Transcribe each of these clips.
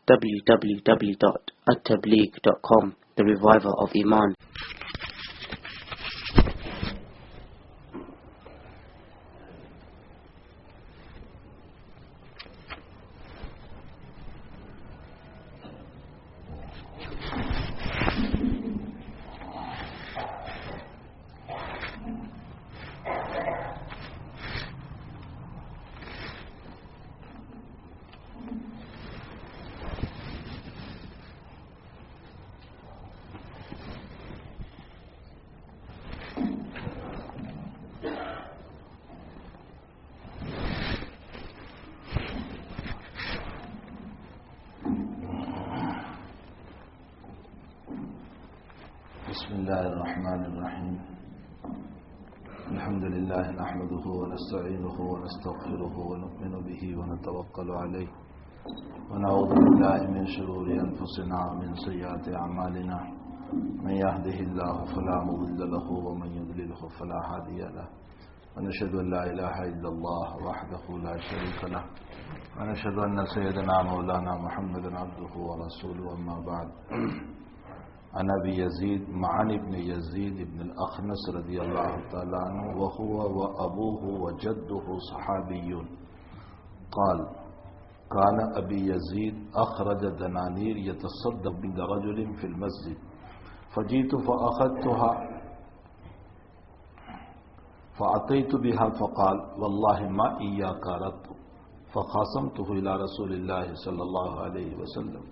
www.attableek.com, the reviver of Iman. بسم الله الرحمن الرحيم. الحمد لله نحمده ونستعينه ونستغفره ونؤمن به ونتوكل عليه ونعوذ بالله من شرور أنفسنا ومن سيئات أعمالنا. من يهده الله فلا مضل له ومن يضلله فلا هادي له. ونشهد أن لا إله إلا الله وحده لا شريك له. ونشهد أن سيدنا مولانا محمدا عبده ورسوله. أما بعد، عن ابي يزيد معن بن يزيد بن الأخنس رضي الله تعالى عنه وهو وأبوه وجده صحابي قال: كان أبي يزيد أخرج دنانير يتصدق عند رجل في المسجد، فجئت فأخذتها فأتيت بها فقال: والله ما إياك أردت، فخاصمته إلى رسول الله صلى الله عليه وسلم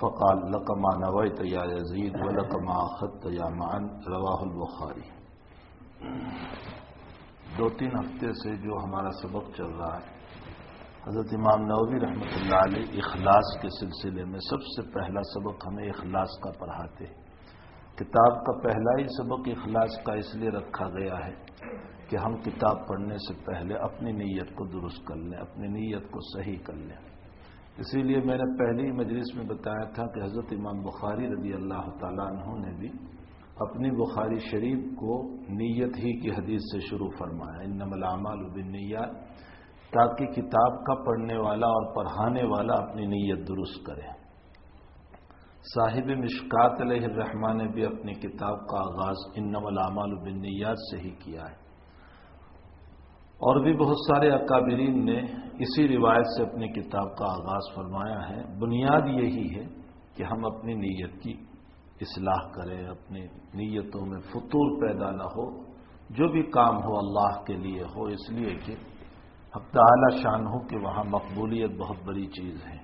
فقال: لك ما نويت یا یزید ولک ما اخذت یا معن. رواہ البخاری. 2-3 ہفتے سے جو ہمارا سبق چل رہا ہے، حضرت امام نووی رحمۃ اللہ علیہ اخلاص کے سلسلے میں سب سے پہلا سبق ہمیں اخلاص کا پڑھاتے ہیں. کتاب کا پہلا ہی سبق اخلاص کا اس لیے رکھا گیا ہے کہ ہم کتاب پڑھنے سے پہلے اپنی نیت کو درست کر لیں، اپنی نیت کو صحیح کر لیں. اسی لیے میں نے پہلی مجلس میں بتایا تھا کہ حضرت امام بخاری رضی اللہ تعالیٰ عنہ نے بھی اپنی بخاری شریف کو نیت ہی کی حدیث سے شروع فرمایا، انما الاعمال بالنیات، تاکہ کتاب کا پڑھنے والا اور پڑھانے والا اپنی نیت درست کرے. صاحب مشکات علیہ الرحمہ نے بھی اپنی کتاب کا آغاز انما الاعمال بالنیات سے ہی کیا ہے، اور بھی بہت سارے اکابرین نے اسی روایت سے اپنی کتاب کا آغاز فرمایا ہے. بنیاد یہی ہے کہ ہم اپنی نیت کی اصلاح کریں، اپنی نیتوں میں فطور پیدا نہ ہو، جو بھی کام ہو اللہ کے لیے ہو، اس لیے کہ حق تعالی شانہ کہ وہاں مقبولیت بہت بڑی چیز ہے.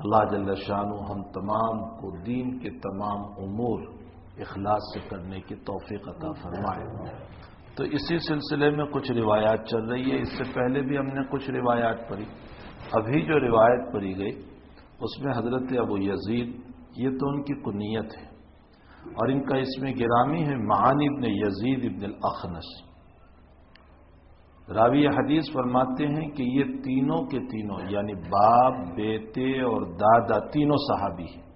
اللہ جل شانہ ہم تمام کو دین کے تمام امور اخلاص سے کرنے کی توفیق عطا فرمائے. تو اسی سلسلے میں کچھ روایات چل رہی ہے. اس سے پہلے بھی ہم نے کچھ روایات پڑھی. ابھی جو روایت پڑھی گئی اس میں حضرت ابو یزید، یہ تو ان کی کنیت ہے، اور ان کا اسم گرامی ہے معن بن یزید بن الأخنس. راوی حدیث فرماتے ہیں کہ یہ تینوں کے تینوں یعنی باپ، بیٹے اور دادا تینوں صحابی ہیں.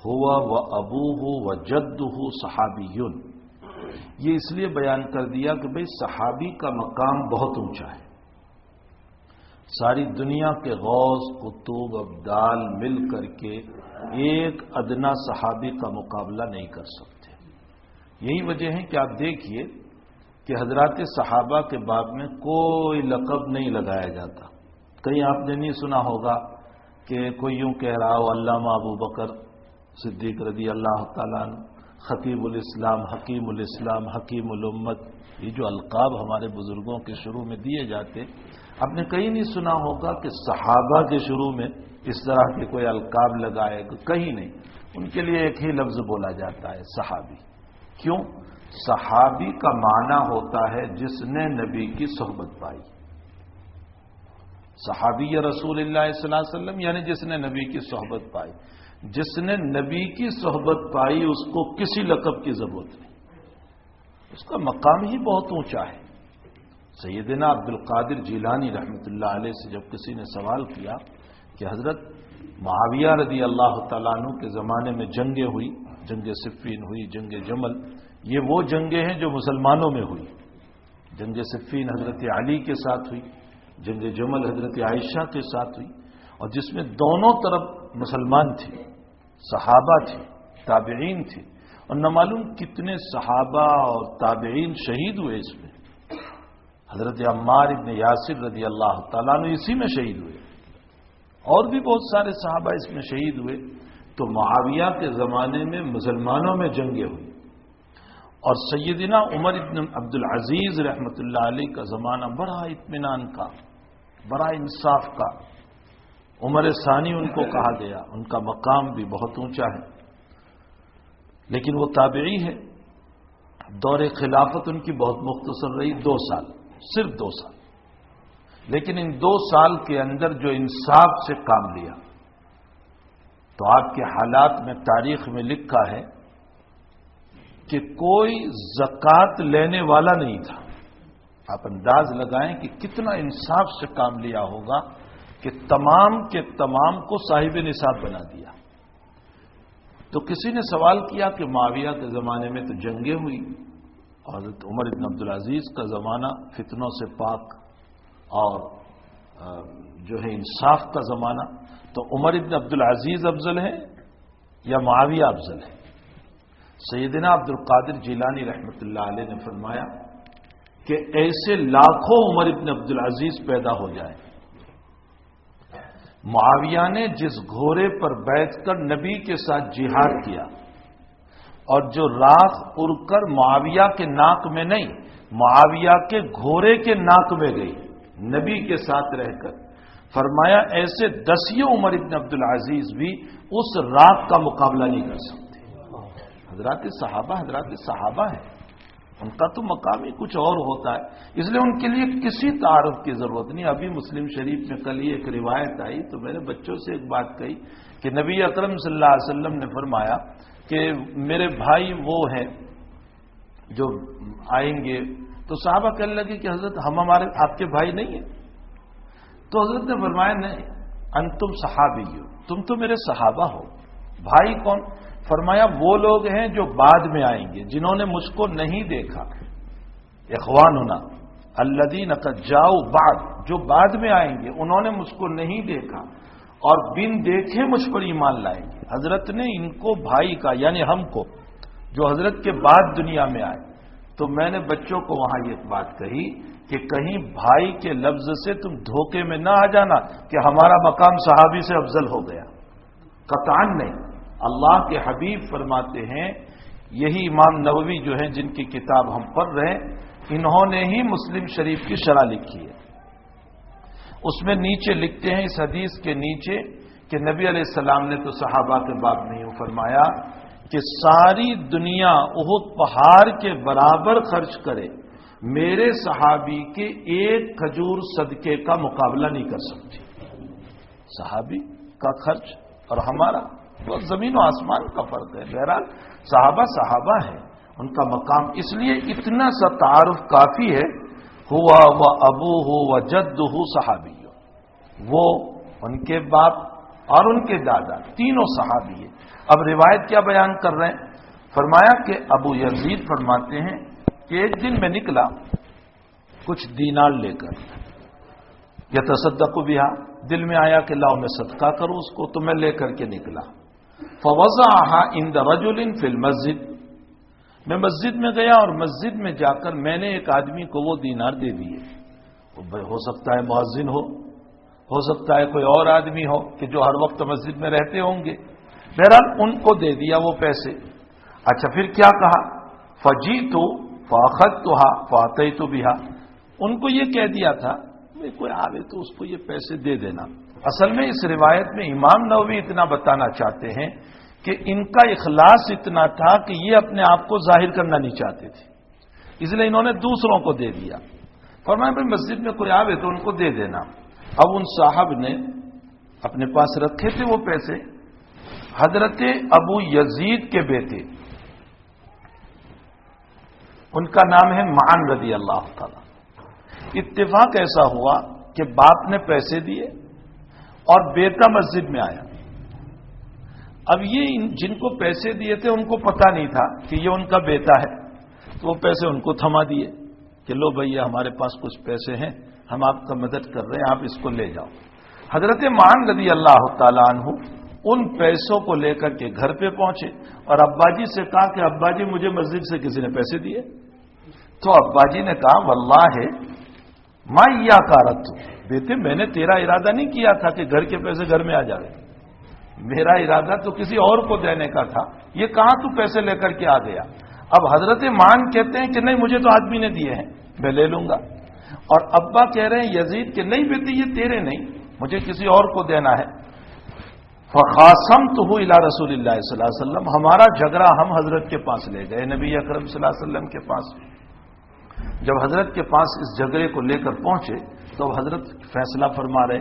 ہوا و ابوہ و جدہ صحابیون. یہ اس لیے بیان کر دیا کہ بھئی صحابی کا مقام بہت اونچا ہے. ساری دنیا کے غوث، قطب، ابدال مل کر کے ایک ادنا صحابی کا مقابلہ نہیں کر سکتے. یہی وجہ ہے کہ آپ دیکھیے کہ حضرات صحابہ کے باب میں کوئی لقب نہیں لگایا جاتا. کہیں آپ نے نہیں سنا ہوگا کہ کوئی یوں کہہ رہا ہو علامہ ابو بکر صدیق رضی اللہ تعالیٰ عنہ، خطیب الاسلام، حکیم الاسلام، حکیم الامت. یہ جو القاب ہمارے بزرگوں کے شروع میں دیے جاتے، آپ نے کہیں نہیں سنا ہوگا کہ صحابہ کے شروع میں اس طرح کے کوئی القاب لگائے، کہیں نہیں. ان کے لیے ایک ہی لفظ بولا جاتا ہے، صحابی. کیوں؟ صحابی کا معنی ہوتا ہے جس نے نبی کی صحبت پائی. صحابی رسول اللہ صلی اللہ علیہ وسلم یعنی جس نے نبی کی صحبت پائی. جس نے نبی کی صحبت پائی اس کو کسی لقب کی ضرورت نہیں، اس کا مقام ہی بہت اونچا ہے. سیدنا عبد القادر جیلانی رحمۃ اللہ علیہ سے جب کسی نے سوال کیا کہ حضرت معاویہ رضی اللہ تعالیٰ عنہ کے زمانے میں جنگیں ہوئی، جنگ صفین ہوئی، جنگ جمل، یہ وہ جنگیں ہیں جو مسلمانوں میں ہوئی. جنگ صفین حضرت علی کے ساتھ ہوئی، جنگ جمل حضرت عائشہ کے ساتھ ہوئی، اور جس میں دونوں طرف مسلمان تھی، صحابہ تھی، تابعین تھی، اور نہ معلوم کتنے صحابہ اور تابعین شہید ہوئے اس میں۔ حضرت عمار ابن یاسر رضی اللہ تعالیٰ عنہ اسی میں شہید ہوئے، اور بھی بہت سارے صحابہ اس میں شہید ہوئے۔ تو معاویہ کے زمانے میں مسلمانوں میں جنگیں ہوئی، اور سیدنا عمر ابن عبد العزیز رحمۃ اللہ علیہ کا زمانہ بڑا اطمینان کا، بڑا انصاف کا۔ عمر ثانی ان کو کہا گیا، ان کا مقام بھی بہت اونچا ہے، لیکن وہ تابعی ہے۔ دور خلافت ان کی بہت مختصر رہی، 2 سال، صرف 2 سال، لیکن ان 2 سال کے اندر جو انصاف سے کام لیا، تو آپ کے حالات میں تاریخ میں لکھا ہے کہ کوئی زکوٰۃ لینے والا نہیں تھا۔ آپ انداز لگائیں کہ کتنا انصاف سے کام لیا ہوگا کہ تمام کے تمام کو صاحب نصاب بنا دیا۔ تو کسی نے سوال کیا کہ معاویہ کے زمانے میں تو جنگیں ہوئی، اور حضرت عمر بن عبدالعزیز کا زمانہ فتنوں سے پاک اور جو ہے انصاف کا زمانہ، تو عمر بن عبدالعزیز افضل ہے یا معاویہ افضل ہے؟ سیدنا عبد القادر جیلانی رحمۃ اللہ علیہ نے فرمایا کہ ایسے لاکھوں عمر بن عبدالعزیز پیدا ہو جائیں۔ معاویہ نے جس گھوڑے پر بیٹھ کر نبی کے ساتھ جہاد کیا، اور جو راکھ اڑ کر معاویہ کے ناک میں نہیں، معاویہ کے گھوڑے کے ناک میں گئی نبی کے ساتھ رہ کر، فرمایا ایسے 10 عمر ابن عبدالعزیز بھی اس راکھ کا مقابلہ نہیں کر سکتے۔ حضرات صحابہ ہیں، ان کا تو مقام ہی کچھ اور ہوتا ہے، اس لیے ان کے لیے کسی تعارف کی ضرورت نہیں۔ ابھی مسلم شریف میں کل ایک روایت آئی، تو میں نے بچوں سے ایک بات کہی کہ نبی اکرم صلی اللہ علیہ وسلم نے فرمایا کہ میرے بھائی وہ ہیں جو آئیں گے، تو صحابہ کہنے لگے کہ حضرت آپ کے بھائی نہیں ہیں؟ تو حضرت نے فرمایا نہیں، انتم صحابی ہو، تم تو میرے صحابہ ہو۔ بھائی کون؟ فرمایا وہ لوگ ہیں جو بعد میں آئیں گے، جنہوں نے مجھ کو نہیں دیکھا، اخواننا الذین قد جاؤ بعد، جو بعد میں آئیں گے انہوں نے مجھ کو نہیں دیکھا اور بن دیکھے مجھ پر ایمان لائیں گے۔ حضرت نے ان کو بھائی کا، یعنی ہم کو جو حضرت کے بعد دنیا میں آئے۔ تو میں نے بچوں کو وہاں یہ بات کہی کہ کہیں بھائی کے لفظ سے تم دھوکے میں نہ آ جانا کہ ہمارا مقام صحابی سے افضل ہو گیا، قطعاً نہیں۔ اللہ کے حبیب فرماتے ہیں، یہی امام نووی جو ہیں جن کی کتاب ہم پڑھ رہے ہیں، انہوں نے ہی مسلم شریف کی شرح لکھی ہے، اس میں نیچے لکھتے ہیں، اس حدیث کے نیچے، کہ نبی علیہ السلام نے تو صحابہ کے باب میں یوں فرمایا کہ ساری دنیا احد پہاڑ کے برابر خرچ کرے، میرے صحابی کے ایک کھجور صدقے کا مقابلہ نہیں کر سکتی۔ صحابی کا خرچ اور ہمارا وہ زمین و آسمان کا فرق ہے۔ بہرحال صحابہ ہیں، ان کا مقام، اس لیے اتنا سا تعارف کافی ہے، ہوا و ابو ہو و جد ہو صحابی، وہ ان کے باپ اور ان کے دادا تینوں صحابی ہیں۔ اب روایت کیا بیان کر رہے ہیں؟ فرمایا کہ ابو یزید فرماتے ہیں کہ ایک دن میں نکلا کچھ دینار لے کر، یتصدق بہا، دل میں آیا کہ لاؤ میں صدقہ کروں اس کو، تو میں لے کر کے نکلا۔ فوضعها عند رجل فی المسجد، میں مسجد میں گیا اور مسجد میں جا کر میں نے ایک آدمی کو وہ دینار دے دیے۔ ہو سکتا ہے مؤذن ہو سکتا ہے کوئی اور آدمی ہو کہ جو ہر وقت مسجد میں رہتے ہوں گے، بہرحال ان کو دے دیا وہ پیسے۔ اچھا پھر کیا کہا؟ فجیت فاخذتها فاتیت بها، ان کو یہ کہہ دیا تھا میں کوئی آوے تو اس کو یہ پیسے دے دینا۔ اصل میں اس روایت میں امام نووی اتنا بتانا چاہتے ہیں کہ ان کا اخلاص اتنا تھا کہ یہ اپنے آپ کو ظاہر کرنا نہیں چاہتے تھے، اس لیے انہوں نے دوسروں کو دے دیا۔ فرمایا بھائی مسجد میں کوئی آوے تو ان کو دے دینا۔ اب ان صاحب نے اپنے پاس رکھے تھے وہ پیسے، حضرت ابو یزید کے بیٹے، ان کا نام ہے معن رضی اللہ تعالی، اتفاق ایسا ہوا کہ باپ نے پیسے دیے اور بیٹا مسجد میں آیا۔ اب یہ جن کو پیسے دیے تھے ان کو پتہ نہیں تھا کہ یہ ان کا بیٹا ہے، تو وہ پیسے ان کو تھما دیے کہ لو بھیا ہمارے پاس کچھ پیسے ہیں، ہم آپ کا مدد کر رہے ہیں، آپ اس کو لے جاؤ۔ حضرت معن رضی اللہ تعالیٰ عنہ ان پیسوں کو لے کر کے گھر پہ پہنچے اور ابا جی سے کہا کہ ابا جی مجھے مسجد سے کسی نے پیسے دیے. تو ابا جی نے کہا واللہ ما یاکارت، بیٹے میں نے تیرا ارادہ نہیں کیا تھا کہ گھر کے پیسے گھر میں آ جائے، میرا ارادہ تو کسی اور کو دینے کا تھا، یہ کہاں تو پیسے لے کر کے آ گیا. اب حضرت مان کہتے ہیں کہ نہیں مجھے تو آدمی نے دیے ہیں میں لے لوں گا، اور ابا کہہ رہے ہیں یزید کہ نہیں بیٹے یہ تیرے نہیں مجھے کسی اور کو دینا ہے. فخاصمتہ الی رسول اللہ صلی اللہ علیہ وسلم، ہمارا جھگڑا ہم حضرت کے پاس لے گئے نبی اکرم صلی اللہ علیہ وسلم کے پاس. جب حضرت کے پاس اس جھگڑے کو لے کر پہنچے تو حضرت فیصلہ فرما رہے،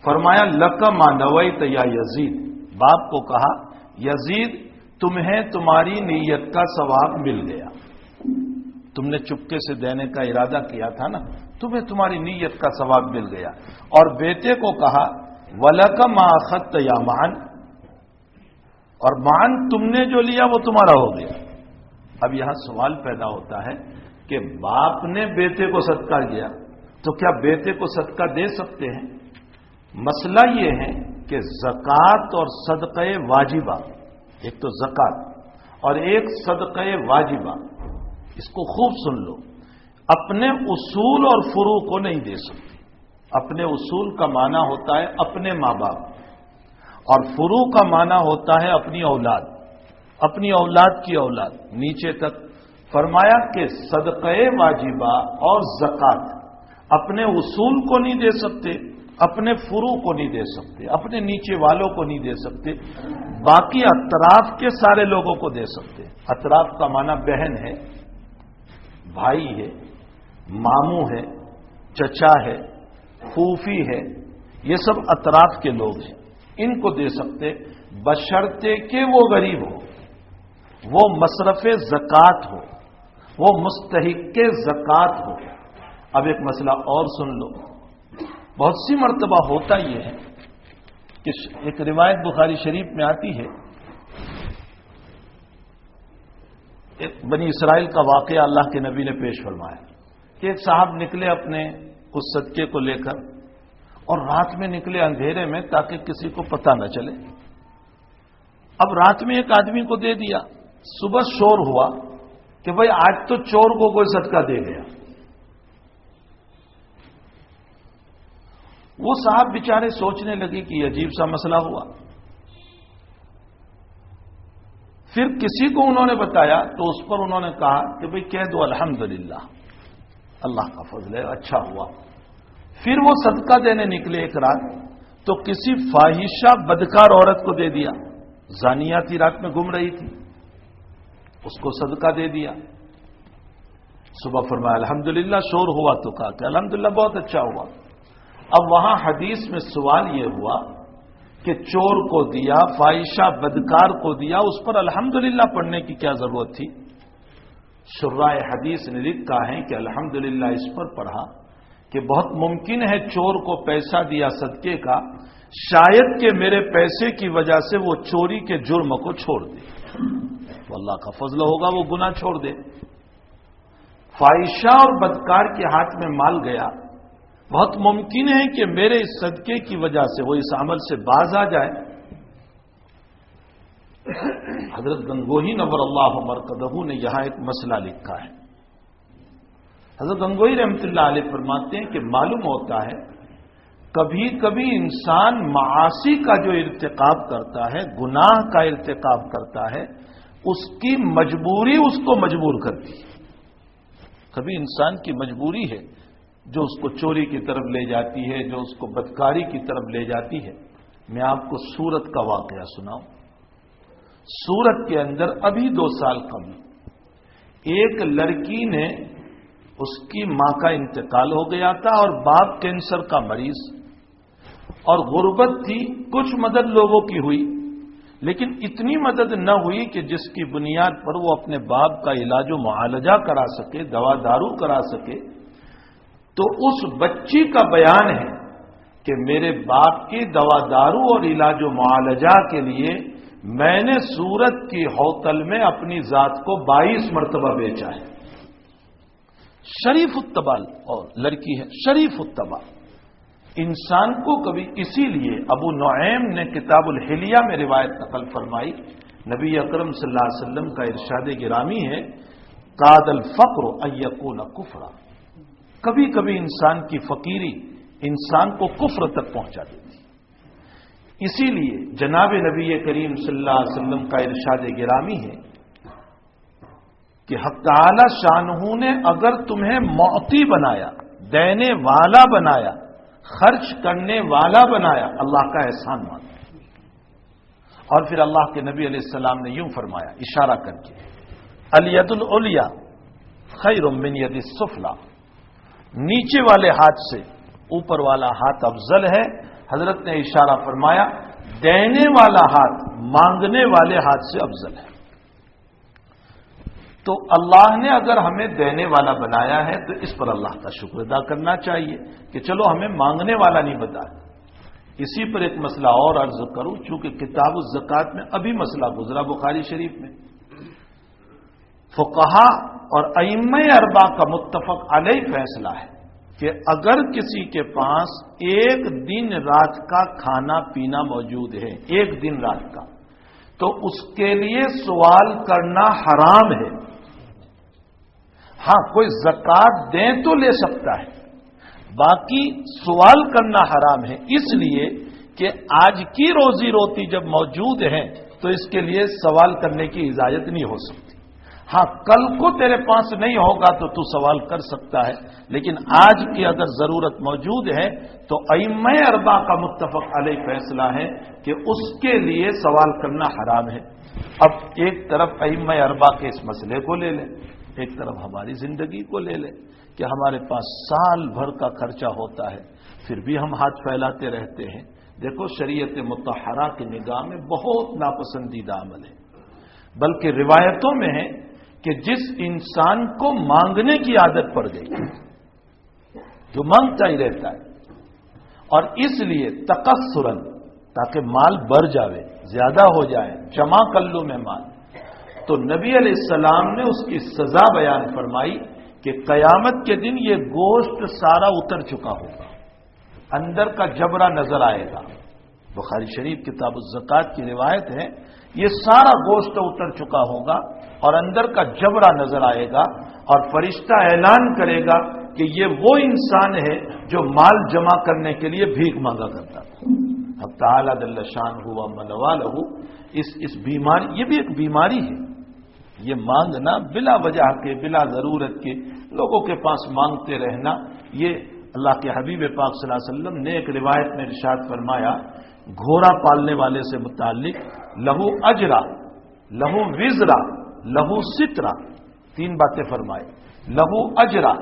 فرمایا لک ما نویت یا یزید، باپ کو کہا یزید تمہیں تمہاری نیت کا ثواب مل گیا، تم نے چپکے سے دینے کا ارادہ کیا تھا نا، تمہیں تمہاری نیت کا ثواب مل گیا. اور بیٹے کو کہا وَلَكَ مَا أَخَذْتَ يَا مَعَن، اور معن تم نے جو لیا وہ تمہارا ہو گیا. اب یہاں سوال پیدا ہوتا ہے کہ باپ نے بیٹے کو صدقہ دیا تو کیا بیٹے کو صدقہ دے سکتے ہیں؟ مسئلہ یہ ہے کہ زکوٰۃ اور صدقہ واجبہ، ایک تو زکوٰۃ اور ایک صدقہ واجبہ، اس کو خوب سن لو، اپنے اصول اور فروع کو نہیں دے سکتے. اپنے اصول کا معنی ہوتا ہے اپنے ماں باپ، اور فروع کا معنی ہوتا ہے اپنی اولاد، اپنی اولاد کی اولاد نیچے تک. فرمایا کہ صدقہ واجبہ اور زکوٰۃ اپنے اصول کو نہیں دے سکتے، اپنے فروع کو نہیں دے سکتے، اپنے نیچے والوں کو نہیں دے سکتے، باقی اطراف کے سارے لوگوں کو دے سکتے. اطراف کا معنی بہن ہے، بھائی ہے، ماموں ہے، چچا ہے، پھوپھی ہے، یہ سب اطراف کے لوگ ہیں، ان کو دے سکتے بشرطے کہ وہ غریب ہو، وہ مصرف زکوٰۃ ہو، وہ مستحق زکوٰۃ ہو. اب ایک مسئلہ اور سن لو، بہت سی مرتبہ ہوتا یہ ہے کہ ایک روایت بخاری شریف میں آتی ہے، ایک بنی اسرائیل کا واقعہ اللہ کے نبی نے پیش فرمایا کہ ایک صاحب نکلے اپنے اس صدقے کو لے کر، اور رات میں نکلے اندھیرے میں تاکہ کسی کو پتہ نہ چلے. اب رات میں ایک آدمی کو دے دیا، صبح شور ہوا کہ بھائی آج تو چور کو کوئی صدقہ دے گیا. وہ صاحب بیچارے سوچنے لگے کہ یہ عجیب سا مسئلہ ہوا. پھر کسی کو انہوں نے بتایا تو اس پر انہوں نے کہا کہ بھائی کہہ دو الحمدللہ، اللہ کا فضل ہے، اچھا ہوا. پھر وہ صدقہ دینے نکلے ایک رات تو کسی فاحشہ بدکار عورت کو دے دیا، زانیہ تھی، رات میں گھوم رہی تھی، اس کو صدقہ دے دیا. صبح فرمایا الحمدللہ، شور ہوا تو کہا کہ الحمدللہ بہت اچھا ہوا. اب وہاں حدیث میں سوال یہ ہوا کہ چور کو دیا، فاحشہ بدکار کو دیا، اس پر الحمدللہ پڑھنے کی کیا ضرورت تھی؟ شراح حدیث نے لکھا ہے کہ الحمدللہ اس پر پڑھا کہ بہت ممکن ہے چور کو پیسہ دیا صدقے کا، شاید کہ میرے پیسے کی وجہ سے وہ چوری کے جرم کو چھوڑ دے، تو اللہ کا فضل ہوگا وہ گناہ چھوڑ دے. فاحشہ اور بدکار کے ہاتھ میں مال گیا، بہت ممکن ہے کہ میرے اس صدقے کی وجہ سے وہ اس عمل سے باز آ جائے. حضرت گنگوہی نور اللہ مرکزہ نے یہاں ایک مسئلہ لکھا ہے. حضرت گنگوہی رحمۃ اللہ علیہ فرماتے ہیں کہ معلوم ہوتا ہے کبھی کبھی انسان معاصی کا جو ارتکاب کرتا ہے، گناہ کا ارتکاب کرتا ہے، اس کی مجبوری اس کو مجبور کرتی ہے. کبھی انسان کی مجبوری ہے جو اس کو چوری کی طرف لے جاتی ہے، جو اس کو بدکاری کی طرف لے جاتی ہے. میں آپ کو سورت کا واقعہ سناؤں. سورت کے اندر ابھی 2 سال قبل ایک لڑکی نے، اس کی ماں کا انتقال ہو گیا تھا اور باپ کینسر کا مریض، اور غربت تھی، کچھ مدد لوگوں کی ہوئی، لیکن اتنی مدد نہ ہوئی کہ جس کی بنیاد پر وہ اپنے باپ کا علاج و معالجہ کرا سکے، دوا دارو کرا سکے. تو اس بچی کا بیان ہے کہ میرے باپ کی دوا دارو اور علاج و معالجہ کے لیے میں نے سورت کی ہوتل میں اپنی ذات کو 22 مرتبہ بیچا ہے. شریف التبال اور لڑکی ہے، شریف التبال. انسان کو کبھی اسی لیے ابو نعیم نے کتاب الحلیہ میں روایت نقل فرمائی، نبی اکرم صلی اللہ علیہ وسلم کا ارشاد گرامی ہے، قاد الفقر ان یکون کفرا، کبھی کبھی انسان کی فقیری انسان کو کفر تک پہنچا دیتی۔ اسی لیے جناب نبی کریم صلی اللہ علیہ وسلم کا ارشاد گرامی ہے کہ حق تعالی شانہ نے اگر تمہیں معطی بنایا، دینے والا بنایا، خرچ کرنے والا بنایا، اللہ کا احسان مانو۔ اور پھر اللہ کے نبی علیہ السلام نے یوں فرمایا اشارہ کر کے، الید العلیٰ خیر من ید السفلی، نیچے والے ہاتھ سے اوپر والا ہاتھ افضل ہے۔ حضرت نے اشارہ فرمایا دینے والا ہاتھ مانگنے والے ہاتھ سے افضل ہے۔ تو اللہ نے اگر ہمیں دینے والا بنایا ہے تو اس پر اللہ کا شکر ادا کرنا چاہیے کہ چلو ہمیں مانگنے والا نہیں بتایا۔ اسی پر ایک مسئلہ اور عرض کروں، چونکہ کتاب الزکوٰۃ میں ابھی مسئلہ گزرا بخاری شریف میں، فقہا اور ائمہ اربعہ کا متفق علیہ فیصلہ ہے کہ اگر کسی کے پاس ایک دن رات کا کھانا پینا موجود ہے، ایک دن رات کا، تو اس کے لیے سوال کرنا حرام ہے۔ ہاں کوئی زکوٰۃ دیں تو لے سکتا ہے، باقی سوال کرنا حرام ہے، اس لیے کہ آج کی روزی روٹی جب موجود ہے تو اس کے لیے سوال کرنے کی اجازت نہیں ہو سکتی۔ ہاں کل کو تیرے پاس نہیں ہوگا تو تو سوال کر سکتا ہے، لیکن آج کی اگر ضرورت موجود ہے تو ائمہ اربعہ کا متفق علیہ فیصلہ ہے کہ اس کے لیے سوال کرنا حرام ہے۔ اب ایک طرف ائمہ اربعہ کے اس مسئلے کو لے لیں، ایک طرف ہماری زندگی کو لے لیں کہ ہمارے پاس سال بھر کا خرچہ ہوتا ہے، پھر بھی ہم ہاتھ پھیلاتے رہتے ہیں۔ دیکھو شریعت مطہرہ کی نگاہ میں بہت ناپسندیدہ عمل ہے، بلکہ روایتوں میں ہے کہ جس انسان کو مانگنے کی عادت پڑ گئی، جو مانگتا ہی رہتا ہے، اور اس لیے تکثرن، تاکہ مال بڑھ جاوے، زیادہ ہو جائے، جمع کر لوں میں مال، تو نبی علیہ السلام نے اس کی سزا بیان فرمائی کہ قیامت کے دن یہ گوشت سارا اتر چکا ہوگا، اندر کا جبرا نظر آئے گا۔ بخاری شریف کتاب الزکوٰۃ کی روایت ہے، یہ سارا گوشت اتر چکا ہوگا اور اندر کا جبرا نظر آئے گا، اور فرشتہ اعلان کرے گا کہ یہ وہ انسان ہے جو مال جمع کرنے کے لیے بھیک مانگا کرتا تھا۔ حق تعالی جل شانہ ہوا منوالہ، اس بیماری، یہ بھی ایک بیماری ہے، یہ مانگنا بلا وجہ کے، بلا ضرورت کے لوگوں کے پاس مانگتے رہنا۔ یہ اللہ کے حبیب پاک صلی اللہ علیہ وسلم نے ایک روایت میں ارشاد فرمایا گھوڑا پالنے والے سے متعلق، لہو اجرا، لہو وزرا، لہو سترا، تین باتیں فرمائے۔ لہو اجرا،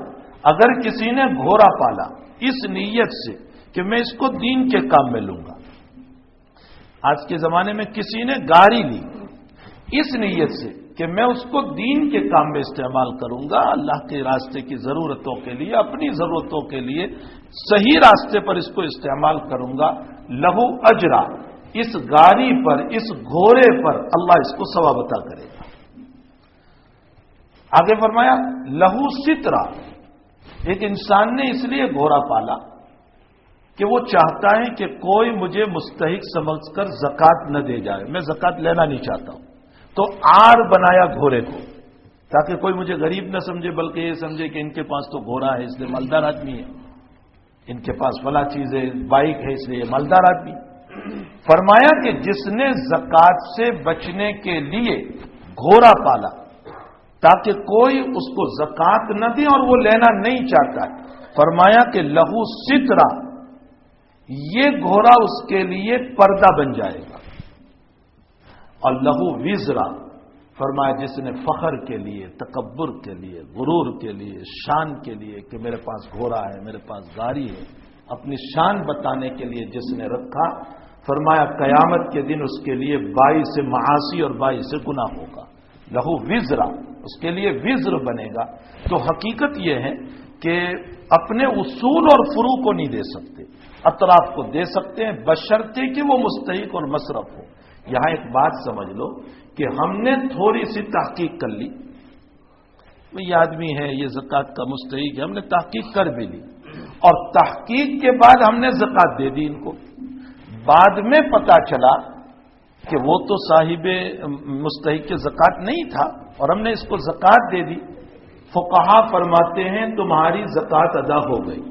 اگر کسی نے گھوڑا پالا اس نیت سے کہ میں اس کو دین کے کام میں لوں گا، آج کے زمانے میں کسی نے گاڑی لی اس نیت سے کہ میں اس کو دین کے کام میں استعمال کروں گا، اللہ کے راستے کی ضرورتوں کے لیے، اپنی ضرورتوں کے لیے صحیح راستے پر اس کو استعمال کروں گا، لہو اجرا، اس گاڑی پر، اس گھوڑے پر اللہ اس کو ثواب عطا کرے گا۔ آگے فرمایا لہو سترا، ایک انسان نے اس لیے گھوڑا پالا کہ وہ چاہتا ہے کہ کوئی مجھے مستحق سمجھ کر زکوٰۃ نہ دے جائے، میں زکوٰۃ لینا نہیں چاہتا ہوں، تو آڑ بنایا گھوڑے کو تاکہ کوئی مجھے غریب نہ سمجھے، بلکہ یہ سمجھے کہ ان کے پاس تو گھوڑا ہے اس لیے مالدار آدمی ہے، ان کے پاس فلاں چیز ہے، بائک ہے اس لیے یہ مالدار آدمی۔ فرمایا کہ جس نے زکوٰۃ سے بچنے کے لیے گھوڑا پالا تاکہ کوئی اس کو زکوٰۃ نہ دے اور وہ لینا نہیں چاہتا ہے، فرمایا کہ لہو سترا، یہ گھوڑا اس کے لیے پردہ بن جائے گا، اور لہو وزرا، فرمایا جس نے فخر کے لیے، تکبر کے لیے، غرور کے لیے، شان کے لیے کہ میرے پاس گھوڑا ہے، میرے پاس گاڑی ہے، اپنی شان بتانے کے لیے جس نے رکھا، فرمایا قیامت کے دن اس کے لیے 22 معاصی اور 22 گناہ ہوگا، لہو وزرا، اس کے لیے وزر بنے گا۔ تو حقیقت یہ ہے کہ اپنے اصول اور فروع کو نہیں دے سکتے، اطراف کو دے سکتے ہیں بشرطے کہ وہ مستحق اور مصرف ہو۔ یہاں ایک بات سمجھ لو کہ ہم نے تھوڑی سی تحقیق کر لی، یہ آدمی ہے، یہ زکوٰۃ کا مستحق ہے، ہم نے تحقیق کر بھی لی، اور تحقیق کے بعد ہم نے زکات دے دی ان کو. بعد میں پتا چلا کہ وہ تو صاحب مستحق زکات نہیں تھا اور ہم نے اس کو زکات دے دی. فقہا فرماتے ہیں تمہاری زکات ادا ہو گئی.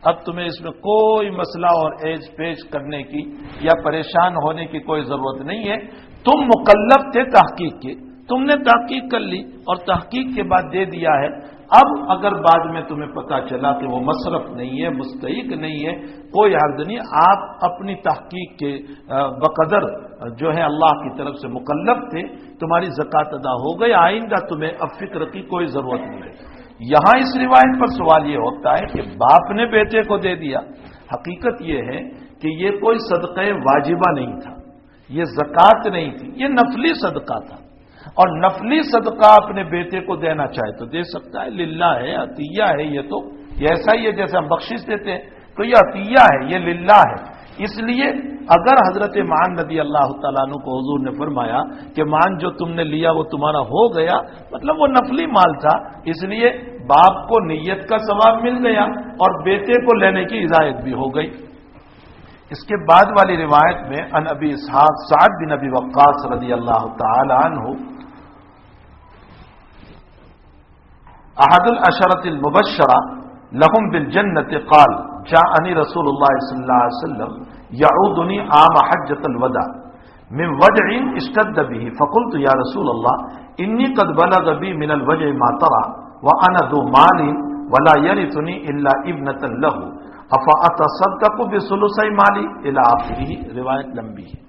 اب تمہیں اس میں کوئی مسئلہ اور ایج پیش کرنے کی یا پریشان ہونے کی کوئی ضرورت نہیں ہے. تم مکلف تھے تحقیق کے، تم نے تحقیق کر لی اور تحقیق کے بعد دے دیا ہے. اب اگر بعد میں تمہیں پتا چلا کہ وہ مصرف نہیں ہے، مستحق نہیں ہے، کوئی حرج نہیں. آپ اپنی تحقیق کے بقدر جو ہے اللہ کی طرف سے مکلف تھے، تمہاری زکات ادا ہو گئی. آئندہ تمہیں اب فکر کی کوئی ضرورت نہیں ہے. یہاں اس روایت پر سوال یہ ہوتا ہے کہ باپ نے بیٹے کو دے دیا. حقیقت یہ ہے کہ یہ کوئی صدقہ واجبہ نہیں تھا، یہ زکات نہیں تھی، یہ نفلی صدقہ تھا. اور نفلی صدقہ اپنے بیٹے کو دینا چاہے تو دے سکتا ہے. للہ ہے، عطیہ ہے. یہ ایسا ہی ہے جیسے ہم بخشش دیتے ہیں تو یہ عطیہ ہے، یہ للہ ہے. اس لیے اگر حضرت معان رضی اللہ تعالیٰ عنہ کو حضور نے فرمایا کہ معان جو تم نے لیا وہ تمہارا ہو گیا، مطلب وہ نفلی مال تھا، اس لیے باپ کو نیت کا ثواب مل گیا اور بیٹے کو لینے کی ہدایت بھی ہو گئی. اس کے بعد والی روایت میں عن ابی اسحاق سعد بن ابی وقاص رضی اللہ تعالی عنہ احد العشرۃ المبشرہ لهم بالجنۃ قال جاءني رسول الله صلی اللہ علیہ وسلم يعودني عام حجۃ الوداع من وجع اشتد به فقلت يا رسول الله اني قد بلغ بي من الوجع ما ترى وانا ذو مال ولا يرثني الا ابنة له افاتصدق بثلث مالي الى اخره. روایت لمبی ہے.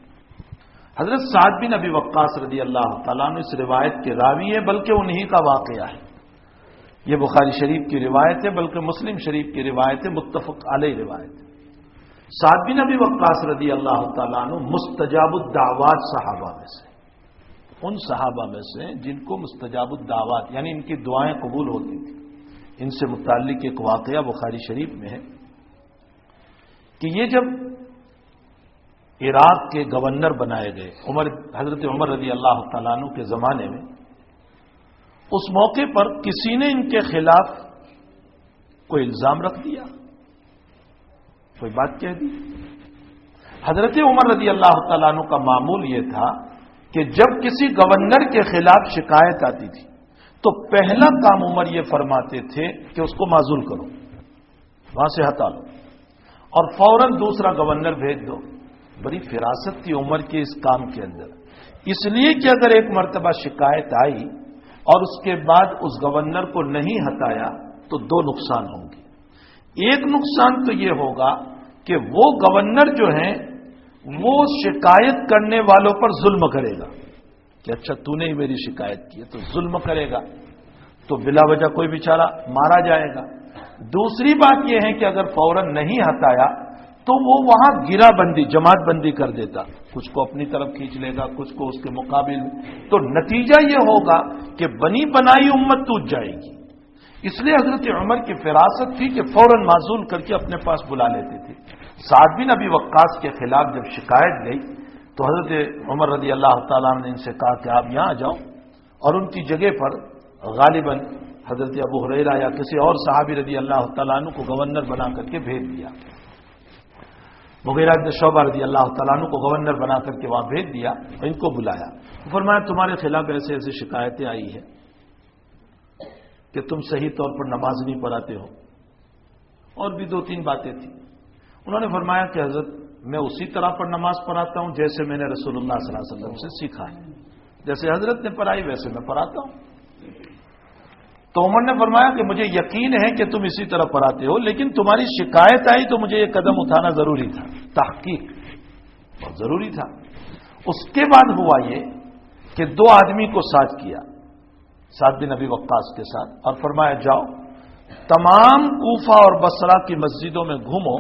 حضرت سعد بن ابی وقاص رضی اللہ تعالیٰ عنہ اس روایت کے راوی ہے، بلکہ انہی کا واقعہ ہے. یہ بخاری شریف کی روایت ہے، بلکہ مسلم شریف کی روایت ہے، متفق علیہ روایت ہے. سعد بن ابی وقاص رضی اللہ تعالیٰ عنہ مستجاب الدعوات صحابہ میں سے، ان صحابہ میں سے جن کو مستجاب الدعوات یعنی ان کی دعائیں قبول ہوتی تھیں. ان سے متعلق ایک واقعہ بخاری شریف میں ہے کہ یہ جب عراق کے گورنر بنائے گئے حضرت عمر رضی اللہ تعالیٰ عنہ کے زمانے میں، اس موقع پر کسی نے ان کے خلاف کوئی الزام رکھ دیا، کوئی بات کہہ دی. حضرت عمر رضی اللہ تعالیٰ عنہ کا معمول یہ تھا کہ جب کسی گورنر کے خلاف شکایت آتی تھی تو پہلا کام عمر یہ فرماتے تھے کہ اس کو معزول کرو، وہاں سے ہٹا لو اور فوراً دوسرا گورنر بھیج دو. بڑی فراست تھی عمر کے اس کام کے اندر، اس لیے کہ اگر ایک مرتبہ شکایت آئی اور اس کے بعد اس گورنر کو نہیں ہٹایا تو دو نقصان ہوں گے. ایک نقصان تو یہ ہوگا کہ وہ گورنر جو ہیں وہ شکایت کرنے والوں پر ظلم کرے گا کہ اچھا تو نے ہی میری شکایت کی ہے، تو ظلم کرے گا تو بلا وجہ کوئی بیچارہ مارا جائے گا. دوسری بات یہ ہے کہ اگر فوراً نہیں ہٹایا تو وہ وہاں گرا بندی جماعت بندی کر دیتا، کچھ کو اپنی طرف کھینچ لے گا، کچھ کو اس کے مقابل میں، تو نتیجہ یہ ہوگا کہ بنی بنائی امت ٹوٹ جائے گی. اس لیے حضرت عمر کی فراست تھی کہ فوراً معزول کر کے اپنے پاس بلا لیتے تھے. سعد بن ابی وقاص کے خلاف جب شکایت گئی تو حضرت عمر رضی اللہ تعالیٰ نے ان سے کہا کہ آپ یہاں آ جاؤ، اور ان کی جگہ پر غالباً حضرت ابو ہریرہ یا کسی اور صحابی رضی اللہ تعالیٰ عنہ کو گورنر بنا کر کے بھیج دیا. مغیرہ بن شعبہ رضی اللہ تعالیٰ عنہ کو گورنر بنا کر کے وہاں بھیج دیا اور ان کو بلایا. فرمایا تمہارے خلاف ایسے ایسے شکایتیں آئی ہیں کہ تم صحیح طور پر نماز نہیں پڑھاتے ہو، اور بھی دو تین باتیں تھیں. انہوں نے فرمایا کہ حضرت میں اسی طرح پر نماز پڑھاتا ہوں جیسے میں نے رسول اللہ صلی اللہ علیہ وسلم سے سیکھا ہے، جیسے حضرت نے پڑھائی ویسے میں پڑھاتا ہوں. تو عمر نے فرمایا کہ مجھے یقین ہے کہ تم اسی طرح پڑھاتے ہو، لیکن تمہاری شکایت آئی تو مجھے یہ قدم اٹھانا ضروری تھا، تحقیق بہت ضروری تھا. اس کے بعد ہوا یہ کہ دو آدمی کو ساتھ کیا سعد بن ابی وقاص کے ساتھ، اور فرمایا جاؤ تمام کوفہ اور بصرہ کی مسجدوں میں گھومو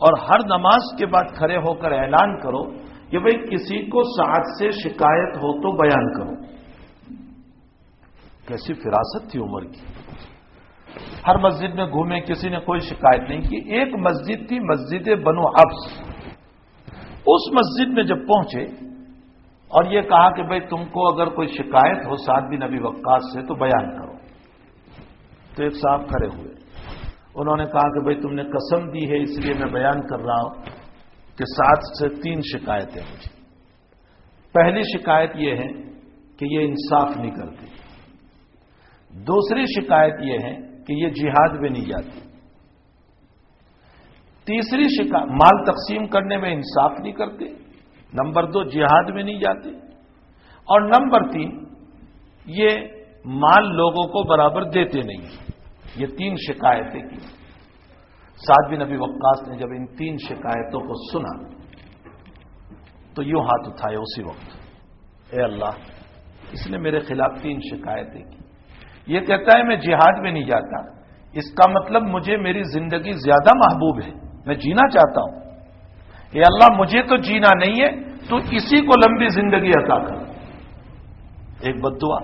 اور ہر نماز کے بعد کھڑے ہو کر اعلان کرو کہ بھئی کسی کو سعد سے شکایت ہو تو بیان کرو. کیسی فراست تھی عمر کی. ہر مسجد میں گھومے، کسی نے کوئی شکایت نہیں کی. ایک مسجد تھی مسجد بنو حبس، اس مسجد میں جب پہنچے اور یہ کہا کہ بھئی تم کو اگر کوئی شکایت ہو سعد بن ابی وقاص سے تو بیان کرو. تو ایک صاحب کھڑے ہوئے، انہوں نے کہا کہ بھئی تم نے قسم دی ہے اس لیے میں بیان کر رہا ہوں کہ 7 سے 3 شکایتیں مجھے. پہلی شکایت یہ ہے کہ یہ انصاف نہیں کرتے. دوسری شکایت یہ ہے کہ یہ جہاد میں نہیں جاتے. تیسری شکایت مال تقسیم کرنے میں انصاف نہیں کرتے. نمبر 2 جہاد میں نہیں جاتے. اور نمبر 3 یہ مال لوگوں کو برابر دیتے نہیں. یہ 3 شکایتیں کی. سعد بن ابی وقاص نے جب ان 3 شکایتوں کو سنا تو یوں ہاتھ اٹھائے اسی وقت، اے اللہ اس نے میرے خلاف 3 شکایتیں کی. یہ کہتا ہے میں جہاد میں نہیں جاتا، اس کا مطلب مجھے میری زندگی زیادہ محبوب ہے، میں جینا چاہتا ہوں. اے اللہ مجھے تو جینا نہیں ہے، تو اسی کو لمبی زندگی عطا کر. ایک بد دعا.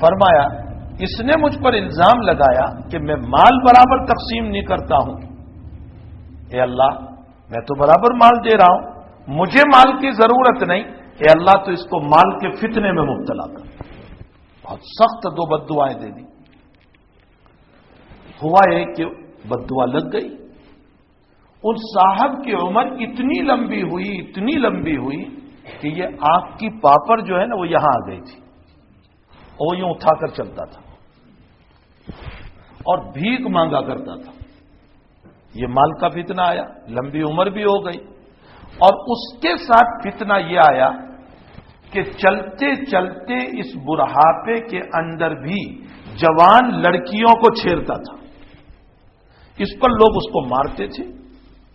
فرمایا اس نے مجھ پر الزام لگایا کہ میں مال برابر تقسیم نہیں کرتا ہوں. اے اللہ میں تو برابر مال دے رہا ہوں، مجھے مال کی ضرورت نہیں. اے اللہ تو اس کو مال کے فتنے میں مبتلا کر. بہت سخت 2 بد دعائیں دے دی. ہوا یہ کہ بد دعا لگ گئی. ان صاحب کی عمر اتنی لمبی ہوئی کہ یہ آنکھ کی پاپر جو ہے نا وہ یہاں آ گئی تھی، اور یوں اٹھا کر چلتا تھا اور بھیک مانگا کرتا تھا. یہ مال کا فتنہ آیا، لمبی عمر بھی ہو گئی، اور اس کے ساتھ فتنہ یہ آیا کہ چلتے چلتے اس بڑھاپے کے اندر بھی جوان لڑکیوں کو چھیڑتا تھا. اس پر لوگ اس کو مارتے تھے،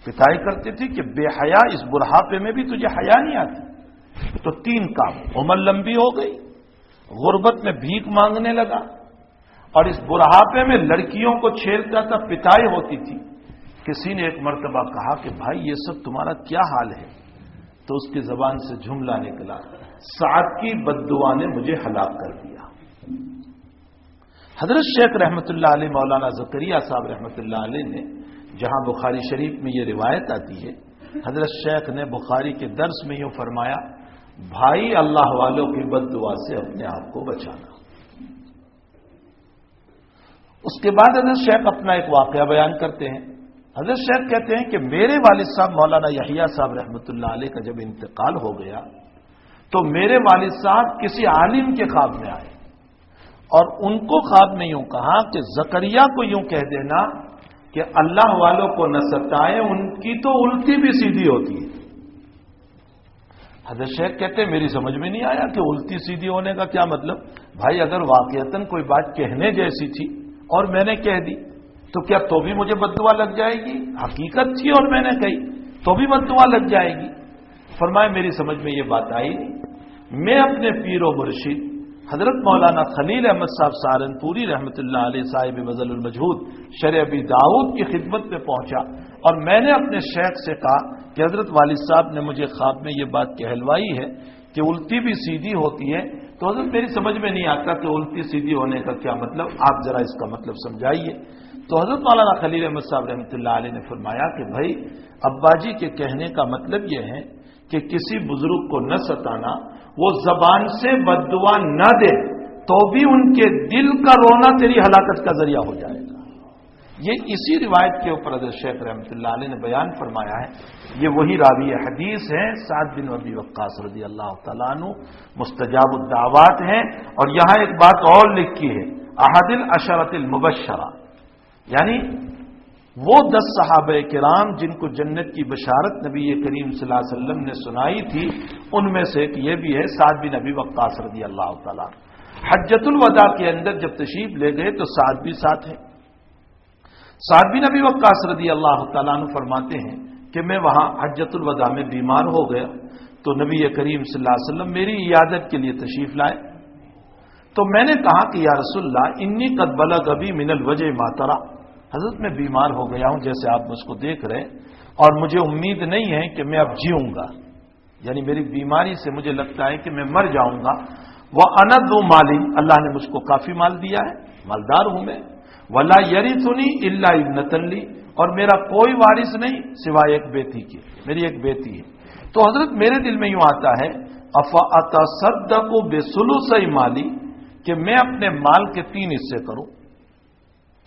پٹائی کرتے تھے کہ بے حیا، اس بڑھاپے میں بھی تجھے حیا نہیں آتی. تو 3 کام: عمر لمبی ہو گئی، غربت میں بھیک مانگنے لگا، اور اس بڑھاپے میں لڑکیوں کو چھیڑتا تھا، پٹائی ہوتی تھی. کسی نے ایک مرتبہ کہا کہ بھائی یہ سب تمہارا کیا حال ہے؟ تو اس کی زبان سے جملہ نکلا، سعد کی بد دعا نے مجھے ہلاک کر دیا. حضرت شیخ رحمۃ اللہ علیہ، مولانا زکریا صاحب رحمۃ اللہ علیہ نے، جہاں بخاری شریف میں یہ روایت آتی ہے، حضرت شیخ نے بخاری کے درس میں یوں فرمایا، بھائی اللہ والوں کی بد دعا سے اپنے آپ کو بچانا. اس کے بعد حضرت شیخ اپنا ایک واقعہ بیان کرتے ہیں. حضرت شیخ کہتے ہیں کہ میرے والد صاحب مولانا یحییٰ صاحب رحمۃ اللہ علیہ کا جب انتقال ہو گیا تو میرے والد صاحب کسی عالم کے خواب میں آئے، اور ان کو خواب میں یوں کہا کہ زکریا کو یوں کہہ دینا کہ اللہ والوں کو نہ ستائیں، ان کی تو الٹی بھی سیدھی ہوتی ہے. حضرت شیخ کہتے ہیں میری سمجھ میں نہیں آیا کہ الٹی سیدھی ہونے کا کیا مطلب. بھائی اگر واقعتاً کوئی بات کہنے جیسی تھی اور میں نے کہہ دی تو کیا تو بھی مجھے بد دعا لگ جائے گی؟ حقیقت تھی اور میں نے کہی تو بھی بد دعا لگ جائے گی. فرمائے میری سمجھ میں یہ بات آئی نہیں. میں اپنے پیر و مرشد حضرت مولانا خلیل احمد صاحب سہارنپوری رحمۃ اللہ علیہ صاحب بذل المجہود شرح ابی داؤد کی خدمت میں پہنچا، اور میں نے اپنے شیخ سے کہا کہ حضرت والد صاحب نے مجھے خواب میں یہ بات کہلوائی ہے کہ الٹی بھی سیدھی ہوتی ہے. تو حضرت میری سمجھ میں نہیں آتا کہ الٹی سیدھی ہونے کا کیا مطلب، آپ ذرا اس کا مطلب سمجھائیے. تو حضرت مولانا خلیل احمد صاحب رحمۃ اللہ علیہ نے فرمایا کہ بھائی ابا جی کے کہنے کا مطلب یہ ہے کہ کسی بزرگ کو نہ ستانا، وہ زبان سے بد دعا نہ دے تو بھی ان کے دل کا رونا تیری ہلاکت کا ذریعہ ہو جائے گا. یہ اسی روایت کے اوپر حضرت شیخ رحمۃ اللہ علیہ نے بیان فرمایا ہے. یہ وہی راوی حدیث ہیں، سعد بن ابی وقاص رضی اللہ تعالیٰ عنہ، مستجاب الدعوات ہیں. اور یہاں ایک بات اور لکھی ہے، احد العشرۃ المبشرہ، یعنی وہ 10 صحابہ کرام جن کو جنت کی بشارت نبی کریم صلی اللہ علیہ وسلم نے سنائی تھی، ان میں سے ایک یہ بھی ہے سعد بن ابی وقاص رضی اللہ تعالیٰ. حجۃ الوداع کے اندر جب تشریف لے گئے تو سعد بھی ساتھ ہیں. سعد بن ابی وقاص رضی اللہ تعالیٰ عنہ فرماتے ہیں کہ میں وہاں حجۃ الوداع میں بیمار ہو گیا تو نبی کریم صلی اللہ علیہ وسلم میری عیادت کے لیے تشریف لائے. تو میں نے کہا کہ یا رسول اللہ انی قد بلغ بی من الوجع ما ترى، حضرت میں بیمار ہو گیا ہوں جیسے آپ مجھ کو دیکھ رہے، اور مجھے امید نہیں ہے کہ میں اب جیوں گا، یعنی میری بیماری سے مجھے لگتا ہے کہ میں مر جاؤں گا. وَأَنَا ذُو مَالٍ، اللہ نے مجھ کو کافی مال دیا ہے، مالدار ہوں میں. وَلَا يَرِثُنِي إِلَّا ابْنَةٌ لِّي، اور میرا کوئی وارث نہیں سوائے ایک بیٹی کے، میری ایک بیٹی ہے. تو حضرت میرے دل میں یوں آتا ہے أَفَأَتَصَدَّقُ بِثُلُثَيْ مَالِي، کہ میں اپنے مال کے 3 حصے کروں.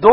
2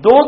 2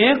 1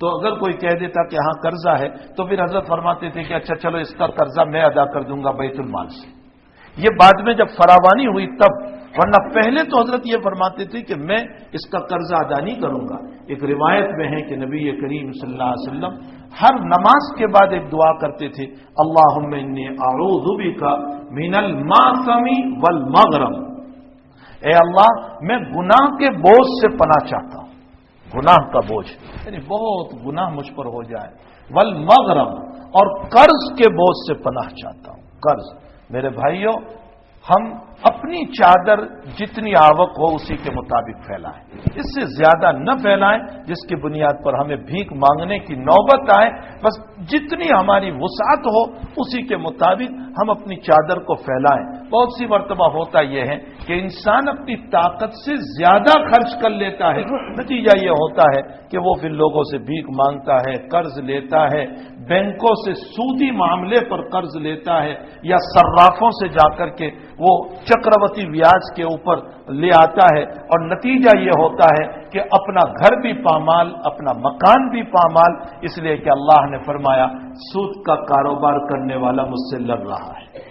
تو اگر کوئی کہہ دیتا کہ ہاں قرضہ ہے تو پھر حضرت فرماتے تھے کہ اچھا چلو اس کا قرضہ میں ادا کر دوں گا بیت المال سے. یہ بعد میں جب فراوانی ہوئی تب، ورنہ پہلے تو حضرت یہ فرماتے تھے کہ میں اس کا قرضہ ادا نہیں کروں گا. ایک روایت میں ہے کہ نبی کریم صلی اللہ علیہ وسلم ہر نماز کے بعد ایک دعا کرتے تھے، اللہم انی اعوذ بک من الماثم والمغرم. اے اللہ میں گناہ کے بوجھ سے پناہ چاہتا ہوں، گناہ کا بوجھ یعنی بہت گناہ مجھ پر ہو جائے، والمغرم اور قرض کے بوجھ سے پناہ چاہتا ہوں. قرض میرے بھائیوں، ہم اپنی چادر جتنی آوک ہو اسی کے مطابق پھیلائیں، اس سے زیادہ نہ پھیلائیں جس کی بنیاد پر ہمیں بھیک مانگنے کی نوبت آئے. بس جتنی ہماری وسعت ہو اسی کے مطابق ہم اپنی چادر کو پھیلائیں. بہت سی مرتبہ ہوتا یہ ہے کہ انسان اپنی طاقت سے زیادہ خرچ کر لیتا ہے، نتیجہ یہ ہوتا ہے کہ وہ پھر لوگوں سے بھیک مانگتا ہے، قرض لیتا ہے، بینکوں سے سودی معاملے پر قرض لیتا ہے، یا صرافوں سے جا کر کے وہ چکروتی بیاج کے اوپر لے آتا ہے، اور نتیجہ یہ ہوتا ہے کہ اپنا گھر بھی پامال، اپنا مکان بھی پامال، اس لیے کہ اللہ نے فرمایا سود کا کاروبار کرنے والا مجھ سے لڑ رہا ہے،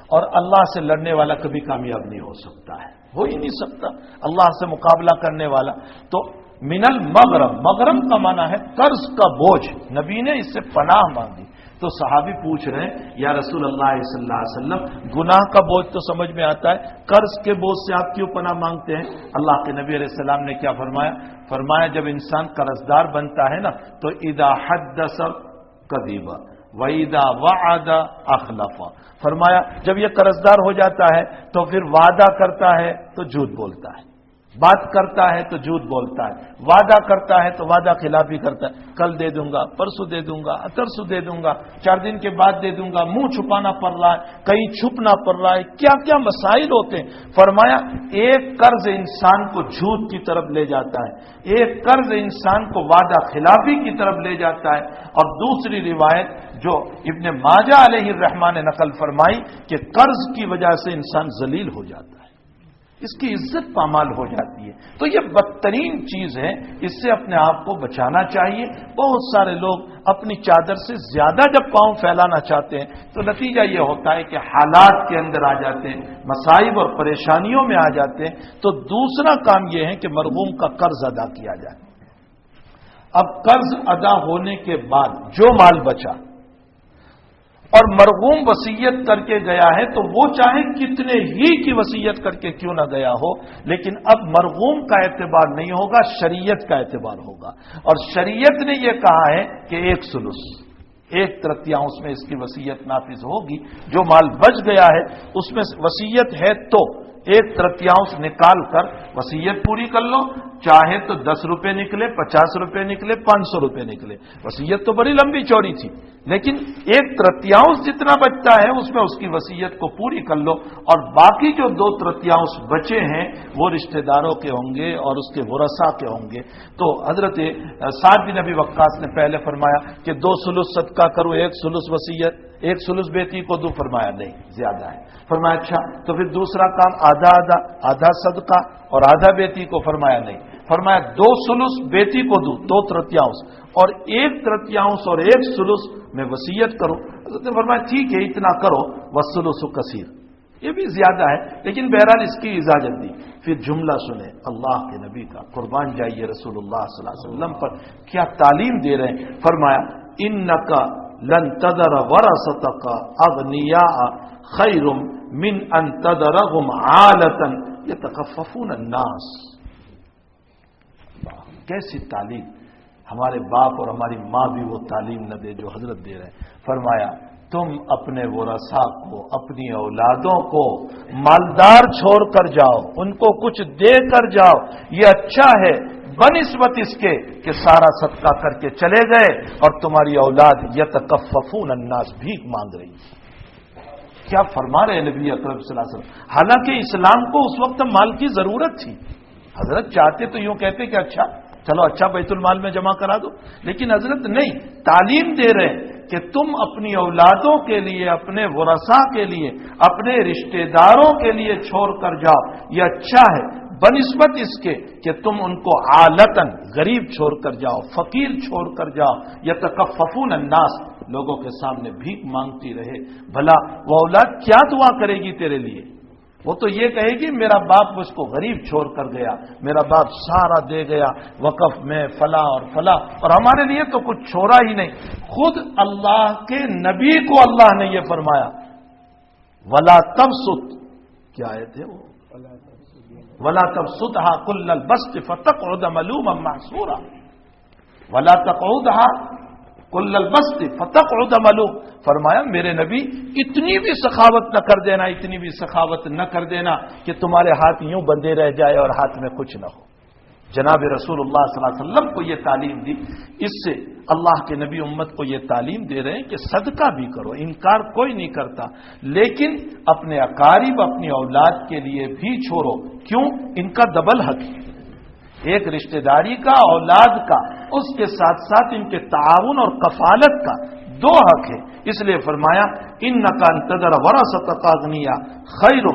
اور اللہ سے لڑنے والا کبھی کامیاب نہیں ہو سکتا ہے، ہو ہی نہیں سکتا اللہ سے مقابلہ کرنے والا. تو من المغرم، مغرم کا معنی ہے قرض کا بوجھ. نبی نے اس سے پناہ مانگی. تو صحابی پوچھ رہے ہیں یا رسول اللہ صلی اللہ علیہ وسلم گناہ کا بوجھ تو سمجھ میں آتا ہے، قرض کے بوجھ سے آپ کیوں پناہ مانگتے ہیں؟ اللہ کے نبی علیہ السلام نے کیا فرمایا؟ فرمایا جب انسان قرضدار بنتا ہے نا تو اذا حدث کذب وَإِذَا وَعَدَ أَخْلَفَ. فرمایا جب یہ قرضدار ہو جاتا ہے تو پھر وعدہ کرتا ہے تو جھوٹ بولتا ہے، بات کرتا ہے تو جھوٹ بولتا ہے، وعدہ کرتا ہے تو وعدہ خلافی کرتا ہے. کل دے دوں گا، پرسوں دے دوں گا، ترسوں دے دوں گا، 4 دن کے بعد دے دوں گا، منہ چھپانا پڑ رہا ہے، کہیں چھپنا پڑ رہا ہے، کیا کیا مسائل ہوتے ہیں. فرمایا ایک قرض انسان کو جھوٹ کی طرف لے جاتا ہے، ایک قرض انسان کو وعدہ خلافی کی طرف لے جاتا ہے. اور دوسری روایت جو ابن ماجہ علیہ الرحمہ نے نقل فرمائی کہ قرض کی وجہ سے انسان ذلیل ہو جاتا ہے، اس کی عزت پامال ہو جاتی ہے. تو یہ بدترین چیز ہے، اس سے اپنے آپ کو بچانا چاہیے. بہت سارے لوگ اپنی چادر سے زیادہ جب پاؤں پھیلانا چاہتے ہیں تو نتیجہ یہ ہوتا ہے کہ حالات کے اندر آ جاتے ہیں، مصائب اور پریشانیوں میں آ جاتے ہیں. تو دوسرا کام یہ ہے کہ مرحوم کا قرض ادا کیا جائے. اب قرض ادا ہونے کے بعد جو مال بچا اور مرحوم وصیت کر کے گیا ہے تو وہ چاہے کتنے ہی کی وصیت کر کے کیوں نہ گیا ہو، لیکن اب مرحوم کا اعتبار نہیں ہوگا، شریعت کا اعتبار ہوگا. اور شریعت نے یہ کہا ہے کہ 1/3 1/3 میں اس کی وصیت نافذ ہوگی. جو مال بچ گیا ہے اس میں وصیت ہے تو 1/3 نکال کر وصیت پوری کر لو، چاہے تو 10 روپے نکلے، 50 روپے نکلے، 500 روپے نکلے. وصیت تو بڑی لمبی چوڑی تھی، لیکن 1/3 جتنا بچتا ہے اس میں اس کی وصیت کو پوری کر لو. اور باقی جو 2/3 بچے ہیں وہ رشتہ داروں کے ہوں گے اور اس کے ورثاء کے ہوں گے. تو حضرت سعد بن ابی وقاص نے پہلے فرمایا کہ 2 ثلث صدقہ کرو، 1 ثلث وصیت، 1 ثلث بیٹی کو دو. فرمایا نہیں، زیادہ ہے. فرمایا اچھا تو پھر دوسرا کام آدھا صدقہ اور آدھا بیٹی کو. فرمایا نہیں. فرمایا 2 ثلث بیٹی کو دوں، 2/3 اور 1/3 اور 1 ثلث میں وصیت کرو. حضرت نے فرمایا ٹھیک ہے اتنا کرو، والثلث کثیر، یہ بھی زیادہ ہے، لیکن بہرحال اس کی اجازت دی. پھر جملہ سنے اللہ کے نبی کا، قربان جائیے رسول اللہ صلی اللہ علیہ وسلم پر کیا تعلیم دے رہے ہیں. فرمایا انک لن تذر ورثتک اغنیاء خیر من ان تذرهم عالۃ یتکففون الناس. کیسی تعلیم! ہمارے باپ اور ہماری ماں بھی وہ تعلیم نہ دے جو حضرت دے رہے ہیں. فرمایا تم اپنے ورثاء کو، اپنی اولادوں کو مالدار چھوڑ کر جاؤ، ان کو کچھ دے کر جاؤ، یہ اچھا ہے بنسبت اس کے کہ سارا صدقہ کر کے چلے گئے اور تمہاری اولاد یتکففون الناس، بھیک مانگ رہی. کیا فرما رہے نبی اکرم صلی اللہ علیہ وسلم. حالانکہ اسلام کو اس وقت مال کی ضرورت تھی. حضرت چاہتے تو یوں کہتے کہ اچھا چلو اچھا بیت المال میں جمع کرا دو، لیکن حضرت نہیں، تعلیم دے رہے ہیں کہ تم اپنی اولادوں کے لیے، اپنے ورثاء کے لیے، اپنے رشتہ داروں کے لیے چھوڑ کر جاؤ، یہ اچھا ہے بنسبت اس کے کہ تم ان کو عالتن غریب چھوڑ کر جاؤ، فقیر چھوڑ کر جاؤ، یتکففون الناس لوگوں کے سامنے بھیک مانگتی رہے، بھلا وہ اولاد کیا دعا کرے گی تیرے لیے؟ وہ تو یہ کہے گی میرا باپ مجھ کو غریب چھوڑ کر گیا، میرا باپ سارا دے گیا وقف میں فلاں اور فلاں، اور ہمارے لیے تو کچھ چھوڑا ہی نہیں۔ خود اللہ کے نبی کو اللہ نے یہ فرمایا ولا تبسط، کیا آیت ہے وہ، ولا تبسطها كل البسط فتقعد ملوما محسورا، ولا تقعدها كل البسط فتقعد ملوم، فرمایا میرے نبی اتنی بھی سخاوت نہ کر دینا، اتنی بھی سخاوت نہ کر دینا کہ تمہارے ہاتھ یوں بندھے رہ جائے اور ہاتھ میں کچھ نہ ہو۔ جناب رسول اللہ صلی اللہ علیہ وسلم کو یہ تعلیم دی، اس سے اللہ کے نبی امت کو یہ تعلیم دے رہے ہیں کہ صدقہ بھی کرو، انکار کوئی نہیں کرتا، لیکن اپنے اقارب، اپنی اولاد کے لیے بھی چھوڑو، کیوں؟ ان کا ڈبل حق ہے، ایک رشتہ داری کا، اولاد کا، اس کے ساتھ ساتھ ان کے تعاون اور کفالت کا، دو حق ہے۔ اس لیے فرمایا انک ان تذر ورثۃ اغنیا خیر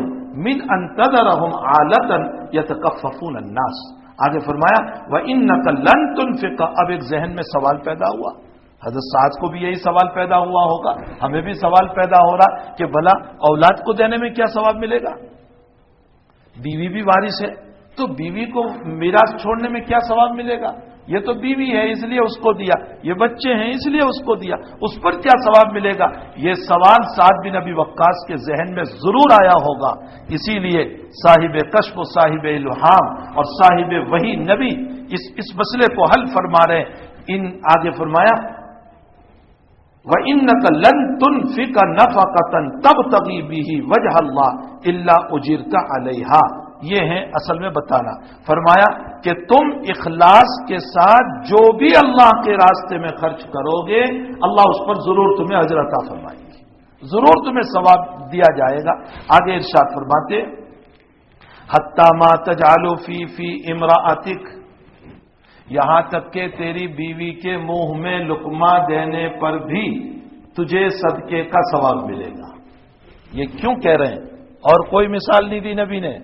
من ان تذرهم عالۃ یتکففون الناس، آگے فرمایا وَإِنَّكَ لَن تُنْفِقَ، اب ایک ذہن میں سوال پیدا ہوا، حضرت سعد کو بھی یہی سوال پیدا ہوا ہوگا، ہمیں بھی سوال پیدا ہو رہا کہ بھلا اولاد کو دینے میں کیا ثواب ملے گا؟ بیوی بھی وارث ہے تو بیوی کو میراث چھوڑنے میں کیا ثواب ملے گا؟ یہ تو بیوی ہے اس لیے اس کو دیا، یہ بچے ہیں اس لیے اس کو دیا، اس پر کیا ثواب ملے گا؟ یہ سوال سعد بن ابی وقاص کے ذہن میں ضرور آیا ہوگا، اسی لیے صاحب کشف و صاحب الہام اور صاحب وحی نبی اس مسئلے کو حل فرما رہے ہیں۔ آگے فرمایا وَإِنَّكَ لَن تُنْفِقَ نَفَقَةً تَبْتَغِي بِهِ وَجْهَ اللَّهِ إِلَّا أُجِرْتَ عَلَيْهَا، یہ ہے اصل میں بتانا، فرمایا کہ تم اخلاص کے ساتھ جو بھی اللہ کے راستے میں خرچ کرو گے اللہ اس پر ضرور تمہیں اجر عطا فرمائے گی، ضرور تمہیں ثواب دیا جائے گا۔ آگے ارشاد فرماتے حتی ما تجعل فی امرأتک، یہاں تک کہ تیری بیوی کے منہ میں لقمہ دینے پر بھی تجھے صدقے کا ثواب ملے گا۔ یہ کیوں کہہ رہے ہیں؟ اور کوئی مثال نہیں دی نبی نے،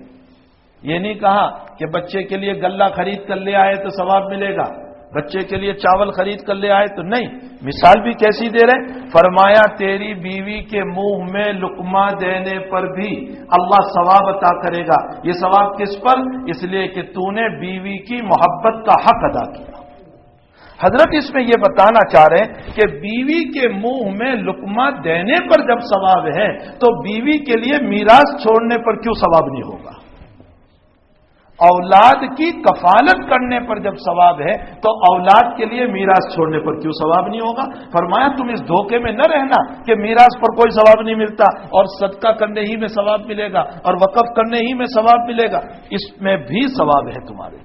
یہ نہیں کہا کہ بچے کے لیے غلہ خرید کر لے آئے تو ثواب ملے گا، بچے کے لیے چاول خرید کر لے آئے تو نہیں، مثال بھی کیسی دے رہے؟ فرمایا تیری بیوی کے منہ میں لقمہ دینے پر بھی اللہ ثواب عطا کرے گا۔ یہ ثواب کس پر؟ اس لیے کہ تو نے بیوی کی محبت کا حق ادا کیا۔ حضرت اس میں یہ بتانا چاہ رہے ہیں کہ بیوی کے منہ میں لقمہ دینے پر جب ثواب ہے تو بیوی کے لیے میراث چھوڑنے پر کیوں ثواب نہیں ہوگا؟ اولاد کی کفالت کرنے پر جب ثواب ہے تو اولاد کے لیے میراث چھوڑنے پر کیوں ثواب نہیں ہوگا؟ فرمایا تم اس دھوکے میں نہ رہنا کہ میراث پر کوئی ثواب نہیں ملتا اور صدقہ کرنے ہی میں ثواب ملے گا اور وقف کرنے ہی میں ثواب ملے گا، اس میں بھی ثواب ہے تمہارے۔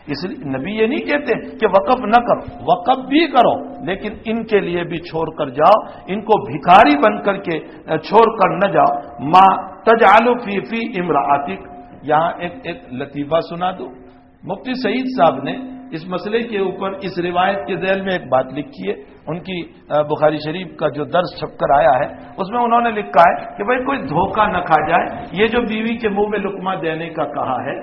اس لیے نبی یہ نہیں کہتے کہ وقف نہ کرو، وقف بھی کرو، لیکن ان کے لیے بھی چھوڑ کر جاؤ، ان کو بھکاری بن کر کے چھوڑ کر نہ جاؤ۔ ما تجعل فی امرأتک، یہاں ایک لطیفہ سنا دو۔ مفتی سعید صاحب نے اس مسئلے کے اوپر اس روایت کے ذیل میں ایک بات لکھی ہے، ان کی بخاری شریف کا جو درس چھپ کر آیا ہے اس میں انہوں نے لکھا ہے کہ بھائی کوئی دھوکہ نہ کھا جائے، یہ جو بیوی کے منہ میں لقمہ دینے کا کہا ہے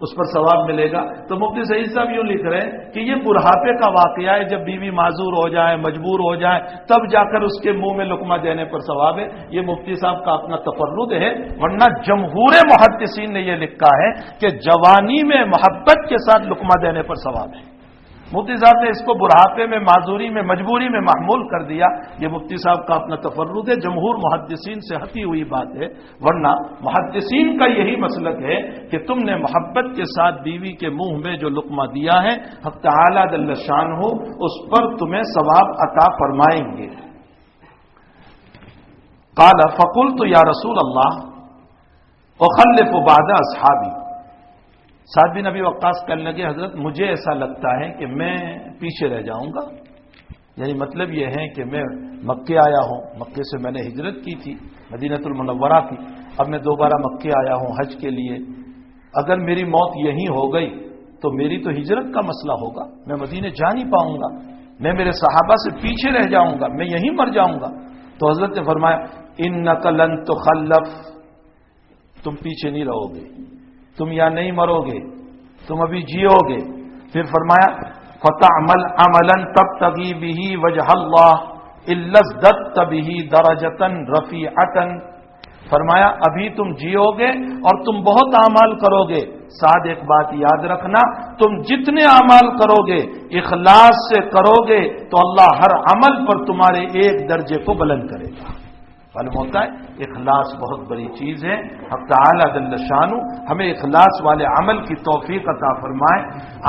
اس پر ثواب ملے گا، تو مفتی سعید صاحب یوں لکھ رہے ہیں کہ یہ بڑھاپے کا واقعہ ہے، جب بیوی معذور ہو جائے، مجبور ہو جائے، تب جا کر اس کے منہ میں لقمہ دینے پر ثواب ہے۔ یہ مفتی صاحب کا اپنا تفرد ہے، ورنہ جمہور محدثین نے یہ لکھا ہے کہ جوانی میں محبت کے ساتھ لقمہ دینے پر ثواب ہے۔ مفتی صاحب نے اس کو بڑھاپے میں، معذوری میں، مجبوری میں محمول کر دیا، یہ مفتی صاحب کا اپنا تفرد ہے، جمہور محدثین سے ہٹی ہوئی بات ہے، ورنہ محدثین کا یہی مسلک ہے کہ تم نے محبت کے ساتھ بیوی کے منہ میں جو لقمہ دیا ہے حق تعالی جل شانہ اس پر تمہیں ثواب عطا فرمائیں گے۔ قال فقلت یا رسول اللہ اخلف بعد اصحابی، سعد بن ابی وقاص کہنے لگے حضرت مجھے ایسا لگتا ہے کہ میں پیچھے رہ جاؤں گا، یعنی مطلب یہ ہے کہ میں مکے آیا ہوں، مکے سے میں نے ہجرت کی تھی مدینہ المنورہ کی، اب میں دوبارہ مکے آیا ہوں حج کے لیے، اگر میری موت یہیں ہو گئی تو میری تو ہجرت کا مسئلہ ہوگا، میں مدینے جا نہیں پاؤں گا، میں میرے صحابہ سے پیچھے رہ جاؤں گا، میں یہیں مر جاؤں گا۔ تو حضرت نے فرمایا انک لن تخلف، تم پیچھے نہیں رہو گے، تم یا نہیں مرو گے، تم ابھی جیو گے۔ پھر فرمایا فتعمل عملا تبتغی به وجہ اللہ الا ازددت به درجۃ رفیعۃ، فرمایا ابھی تم جیو گے اور تم بہت اعمال کرو گے، ساتھ ایک بات یاد رکھنا، تم جتنے اعمال کرو گے اخلاص سے کرو گے تو اللہ ہر عمل پر تمہارے ایک درجے کو بلند کرے گا۔ معلوم ہوتا ہے اخلاص بہت بڑی چیز ہے۔ حق تعالی جل شانہ ہمیں اخلاص والے عمل کی توفیق عطا فرمائے۔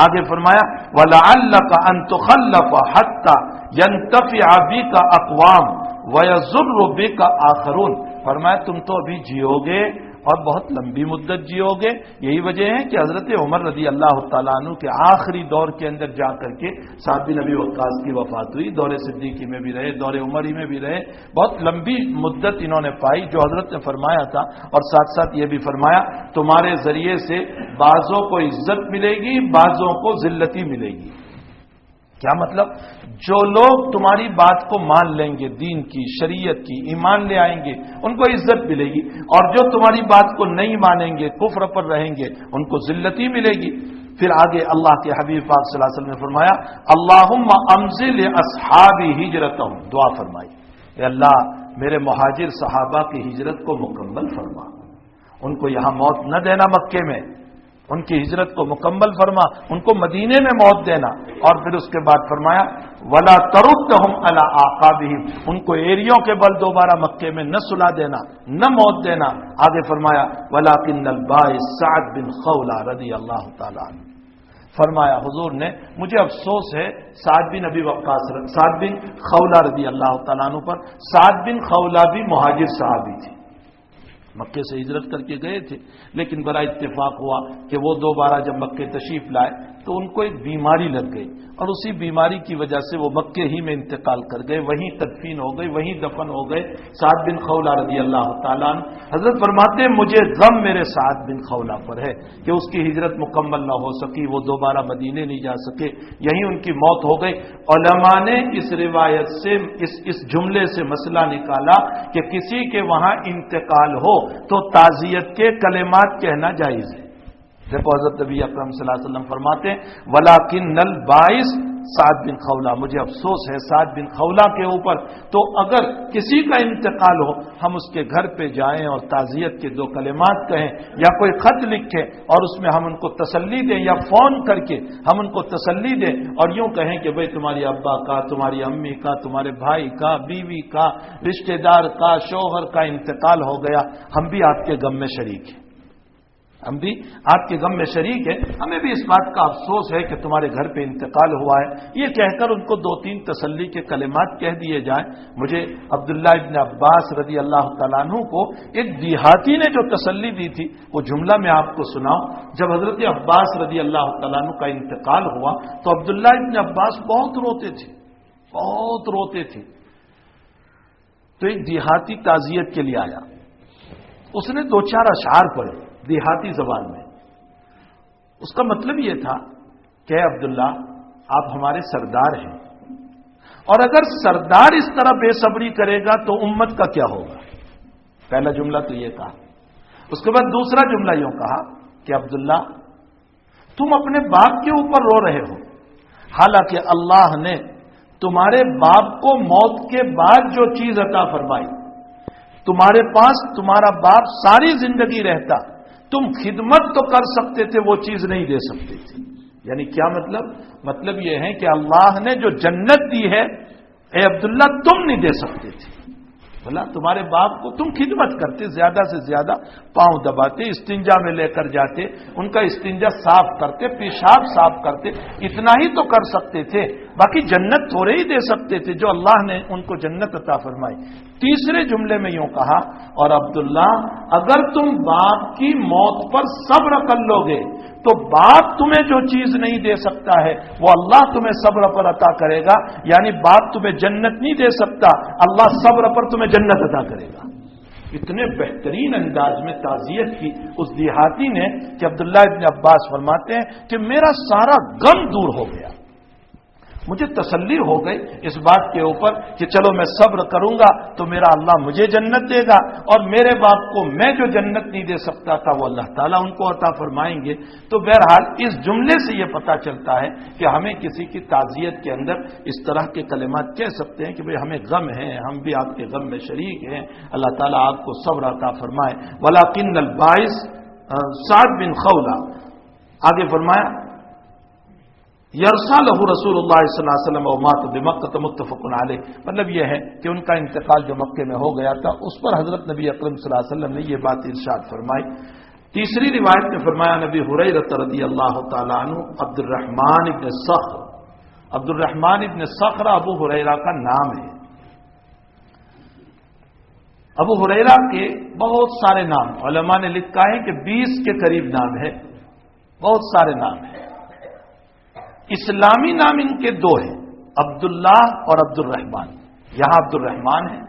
آگے فرمایا وَلَعَلَّكَ أَن تُخَلَّفَ حَتَّى يَنْتَفِعَ بِكَ أَقْوَامٌ وَيَضُرُّ بِكَ آخَرُونَ، فرمایا تم تو ابھی جیو گے اور بہت لمبی مدت جیو گے۔ یہی وجہ ہے کہ حضرت عمر رضی اللہ تعالیٰ عنہ کے آخری دور کے اندر جا کر کے سعد بن ابی وقاص کی وفات ہوئی، دور صدیقی میں بھی رہے، دور عمری میں بھی رہے، بہت لمبی مدت انہوں نے پائی جو حضرت نے فرمایا تھا، اور ساتھ ساتھ یہ بھی فرمایا تمہارے ذریعے سے بعضوں کو عزت ملے گی، بعضوں کو ذلتی ملے گی۔ کیا مطلب؟ جو لوگ تمہاری بات کو مان لیں گے، دین کی، شریعت کی، ایمان لے آئیں گے، ان کو عزت ملے گی، اور جو تمہاری بات کو نہیں مانیں گے، کفر پر رہیں گے، ان کو ذلتی ملے گی۔ پھر آگے اللہ کے حبیب پاک صلی اللہ علیہ وسلم نے فرمایا اللہم امزل اصحابی ہجرتہم، دعا فرمائی اے اللہ میرے مہاجر صحابہ کی ہجرت کو مکمل فرما، ان کو یہاں موت نہ دینا مکے میں، ان کی ہجرت کو مکمل فرما، ان کو مدینے میں موت دینا۔ اور پھر اس کے بعد فرمایا وَلَا تَرُدَّهُمْ عَلَىٰ أَعْقَابِهِمْ، ان کو ایریوں کے بل دوبارہ مکے میں نہ سلا دینا، نہ موت دینا۔ آگے فرمایا وَلَٰكِنَّ الْبَائِسَ سعد بن خولہ رضی اللہ تعالیٰ عنہ، فرمایا حضور نے مجھے افسوس ہے سعد بن ابی وقاص، سعد بن خولہ رضی اللہ تعالیٰ عنہ پر۔ سعد بن خولہ بھی مہاجر صحابی تھے، مکے سے ہجرت کر کے گئے تھے، لیکن بڑا اتفاق ہوا کہ وہ دوبارہ جب مکے تشریف لائے تو ان کو ایک بیماری لگ گئی، اور اسی بیماری کی وجہ سے وہ مکے ہی میں انتقال کر گئے، وہیں تدفین ہو گئے، وہیں دفن ہو گئے۔ سعد بن خولہ رضی اللہ تعالیٰ عنہ حضرت فرماتے ہیں مجھے غم میرے سعد بن خولہ پر ہے کہ اس کی ہجرت مکمل نہ ہو سکی، وہ دوبارہ مدینے نہیں جا سکے، یہیں ان کی موت ہو گئی۔ علماء نے اس روایت سے اس جملے سے مسئلہ نکالا کہ کسی کے وہاں انتقال ہو تو تعزیت کے کلمات کہنا جائز ہے۔ دیکھو حضرت نبی اکرم صلی اللہ علیہ وسلم فرماتے ہیں وَلَٰكِنَّ الْبَائِسَ سعد بن خولہ، مجھے افسوس ہے سعد بن خولہ کے اوپر، تو اگر کسی کا انتقال ہو ہم اس کے گھر پہ جائیں اور تعزیت کے دو کلمات کہیں، یا کوئی خط لکھیں اور اس میں ہم ان کو تسلی دیں، یا فون کر کے ہم ان کو تسلی دیں اور یوں کہیں کہ بھئی تمہاری ابا کا، تمہاری امی کا، تمہارے بھائی کا، بیوی کا، رشتہ دار کا، شوہر کا انتقال ہو گیا، ہم بھی آپ کے غم میں شریک ہیں، ہم بھی آپ کے غم میں شریک ہیں، ہمیں بھی اس بات کا افسوس ہے کہ تمہارے گھر پہ انتقال ہوا ہے، یہ کہہ کر ان کو دو تین تسلی کے کلمات کہہ دیے جائیں۔ مجھے عبداللہ ابن عباس رضی اللہ تعالیٰ عنہ کو ایک دیہاتی نے جو تسلی دی تھی وہ جملہ میں آپ کو سناؤں۔ جب حضرت عباس رضی اللہ تعالیٰ عنہ کا انتقال ہوا تو عبداللہ ابن عباس بہت روتے تھے، بہت روتے تھے، تو ایک دیہاتی تعزیت کے لیے آیا، اس نے دو چار اشعار پڑھے دیہاتی زبان میں، اس کا مطلب یہ تھا کہ عبداللہ آپ ہمارے سردار ہیں، اور اگر سردار اس طرح بے صبری کرے گا تو امت کا کیا ہوگا۔ پہلا جملہ تو یہ کہا، اس کے بعد دوسرا جملہ یوں کہا کہ عبداللہ تم اپنے باپ کے اوپر رو رہے ہو، حالانکہ اللہ نے تمہارے باپ کو موت کے بعد جو چیز عطا فرمائی، تمہارے پاس تمہارا باپ ساری زندگی رہتا، تم خدمت تو کر سکتے تھے، وہ چیز نہیں دے سکتے تھے۔ یعنی کیا مطلب؟ مطلب یہ ہے کہ اللہ نے جو جنت دی ہے اے عبداللہ تم نہیں دے سکتے تھے، بھلا تمہارے باپ کو تم خدمت کرتے، زیادہ سے زیادہ پاؤں دباتے، استنجا میں لے کر جاتے، ان کا استنجا صاف کرتے، پیشاب صاف کرتے، اتنا ہی تو کر سکتے تھے، باقی جنت تھوڑے ہی دے سکتے تھے جو اللہ نے ان کو جنت عطا فرمائی۔ تیسرے جملے میں یوں کہا اور عبداللہ اگر تم باپ کی موت پر صبر کر لو گے تو باپ تمہیں جو چیز نہیں دے سکتا ہے وہ اللہ تمہیں صبر پر عطا کرے گا، یعنی باپ تمہیں جنت نہیں دے سکتا، اللہ صبر پر تمہیں جنت عطا کرے گا۔ اتنے بہترین انداز میں تعزیت کی اس دیہاتی نے کہ عبداللہ ابن عباس فرماتے ہیں کہ میرا سارا غم دور ہو گیا، مجھے تسلی ہو گئی اس بات کے اوپر کہ چلو میں صبر کروں گا تو میرا اللہ مجھے جنت دے گا، اور میرے باپ کو میں جو جنت نہیں دے سکتا تھا وہ اللہ تعالیٰ ان کو عطا فرمائیں گے۔ تو بہرحال اس جملے سے یہ پتہ چلتا ہے کہ ہمیں کسی کی تعزیت کے اندر اس طرح کے کلمات کہہ سکتے ہیں کہ بھئی ہمیں غم ہے، ہم بھی آپ کے غم میں شریک ہیں، اللہ تعالیٰ آپ کو صبر عطا فرمائے۔ وَلَكِنَّ الْبَاعِث سعد بن خولہ، آگے فرمایا یرسا لہو رسول اللہ صلی اللہ علیہ وسلم ومات بمکہ متفق علیہ، مطلب یہ ہے کہ ان کا انتقال جو مکے میں ہو گیا تھا اس پر حضرت نبی اکرم صلی اللہ علیہ وسلم نے یہ بات ارشاد فرمائی۔ تیسری روایت میں فرمایا نبی ہریرہ رضی اللہ تعالیٰ عنہ عبد الرحمن ابن صخر، عبد الرحمن ابن صخر ابو ہریرہ کا نام ہے۔ ابو ہریرہ کے بہت سارے نام علماء نے لکھا ہے کہ 20 کے قریب نام ہے، بہت سارے نام ہیں۔ اسلامی نام ان کے دو ہیں، عبداللہ اور عبد الرحمن۔ یہاں عبد الرحمن ہے،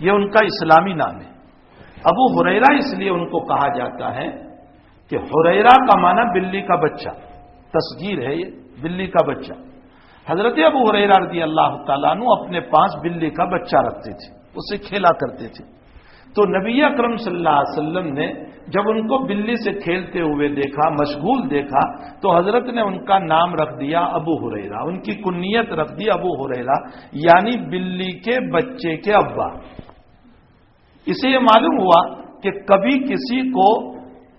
یہ ان کا اسلامی نام ہے۔ ابو ہریرہ اس لیے ان کو کہا جاتا ہے کہ ہریرہ کا معنی بلی کا بچہ، تصغیر ہے یہ، بلی کا بچہ۔ حضرت ابو ہریرہ رضی اللہ تعالیٰ عنہ اپنے پاس بلی کا بچہ رکھتے تھے، اسے کھیلا کرتے تھے۔ تو نبی اکرم صلی اللہ علیہ وسلم نے جب ان کو بلی سے کھیلتے ہوئے دیکھا، مشغول دیکھا، تو حضرت نے ان کا نام رکھ دیا ابو ہریرہ، ان کی کنیت رکھ دی ابو ہریرہ، یعنی بلی کے بچے کے ابا۔ اسے یہ معلوم ہوا کہ کبھی کسی کو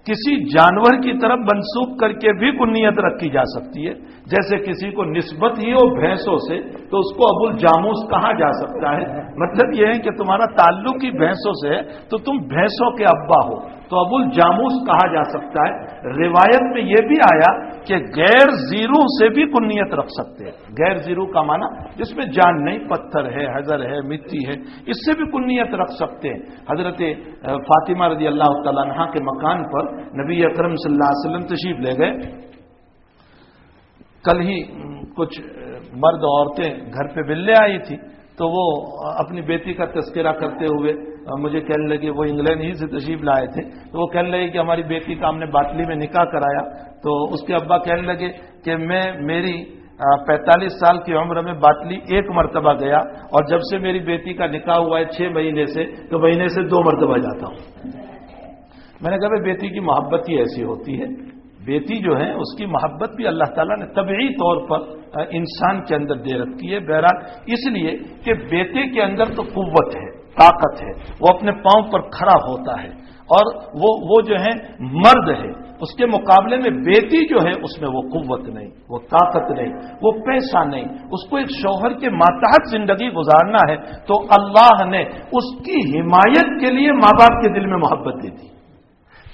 کسی جانور کی طرف منسوب کر کے بھی کنیت رکھی جا سکتی ہے، جیسے کسی کو نسبت ہی ہو بھینسوں سے تو اس کو ابو الجاموس کہا جا سکتا ہے۔ مطلب یہ ہے کہ تمہارا تعلق ہی بھینسوں سے ہے تو تم بھینسوں کے ابا ہو، تو ابو الجاموس کہا جا سکتا ہے۔ روایت میں یہ بھی آیا کہ غیر زیرو سے بھی کنیت رکھ سکتے ہیں، غیر زیرو کا معنی جس میں جان نہیں، پتھر ہے، حجر ہے، مٹی ہے، اس سے بھی کنیت رکھ سکتے ہیں۔ حضرت فاطمہ رضی اللہ تعالیٰ عنہ کے مکان پر نبی اکرم صلی اللہ علیہ وسلم تشریف لے گئے۔ کل ہی کچھ مرد عورتیں گھر پہ بلے آئی تھی تو وہ اپنی بیٹی کا تذکرہ کرتے ہوئے مجھے کہنے لگے، وہ انگلینڈ ہی سے تشریف لائے تھے، تو وہ کہنے لگے کہ ہماری بیٹی کا ہم نے باٹلی میں نکاح کرایا۔ تو اس کے ابا کہنے لگے کہ میری 45 سال کی عمر میں باٹلی 1 مرتبہ گیا، اور جب سے میری بیٹی کا نکاح ہوا ہے 6 مہینے سے، تو مہینے سے 2 مرتبہ جاتا ہوں۔ میں نے کہا بیٹی کی محبت ہی ایسی ہوتی ہے، بیٹی جو ہے اس کی محبت بھی اللہ تعالیٰ نے طبعی طور پر انسان کے اندر دے رکھی ہے۔ بہرحال اس لیے کہ بیٹے کے اندر تو قوت ہے، طاقت ہے، وہ اپنے پاؤں پر کھڑا ہوتا ہے، اور وہ جو ہے مرد ہے، اس کے مقابلے میں بیٹی جو ہے اس میں وہ قوت نہیں، وہ طاقت نہیں، وہ پیسہ نہیں، اس کو ایک شوہر کے ماتحت زندگی گزارنا ہے، تو اللہ نے اس کی حمایت کے لیے ماں باپ کے دل میں محبت دے دی،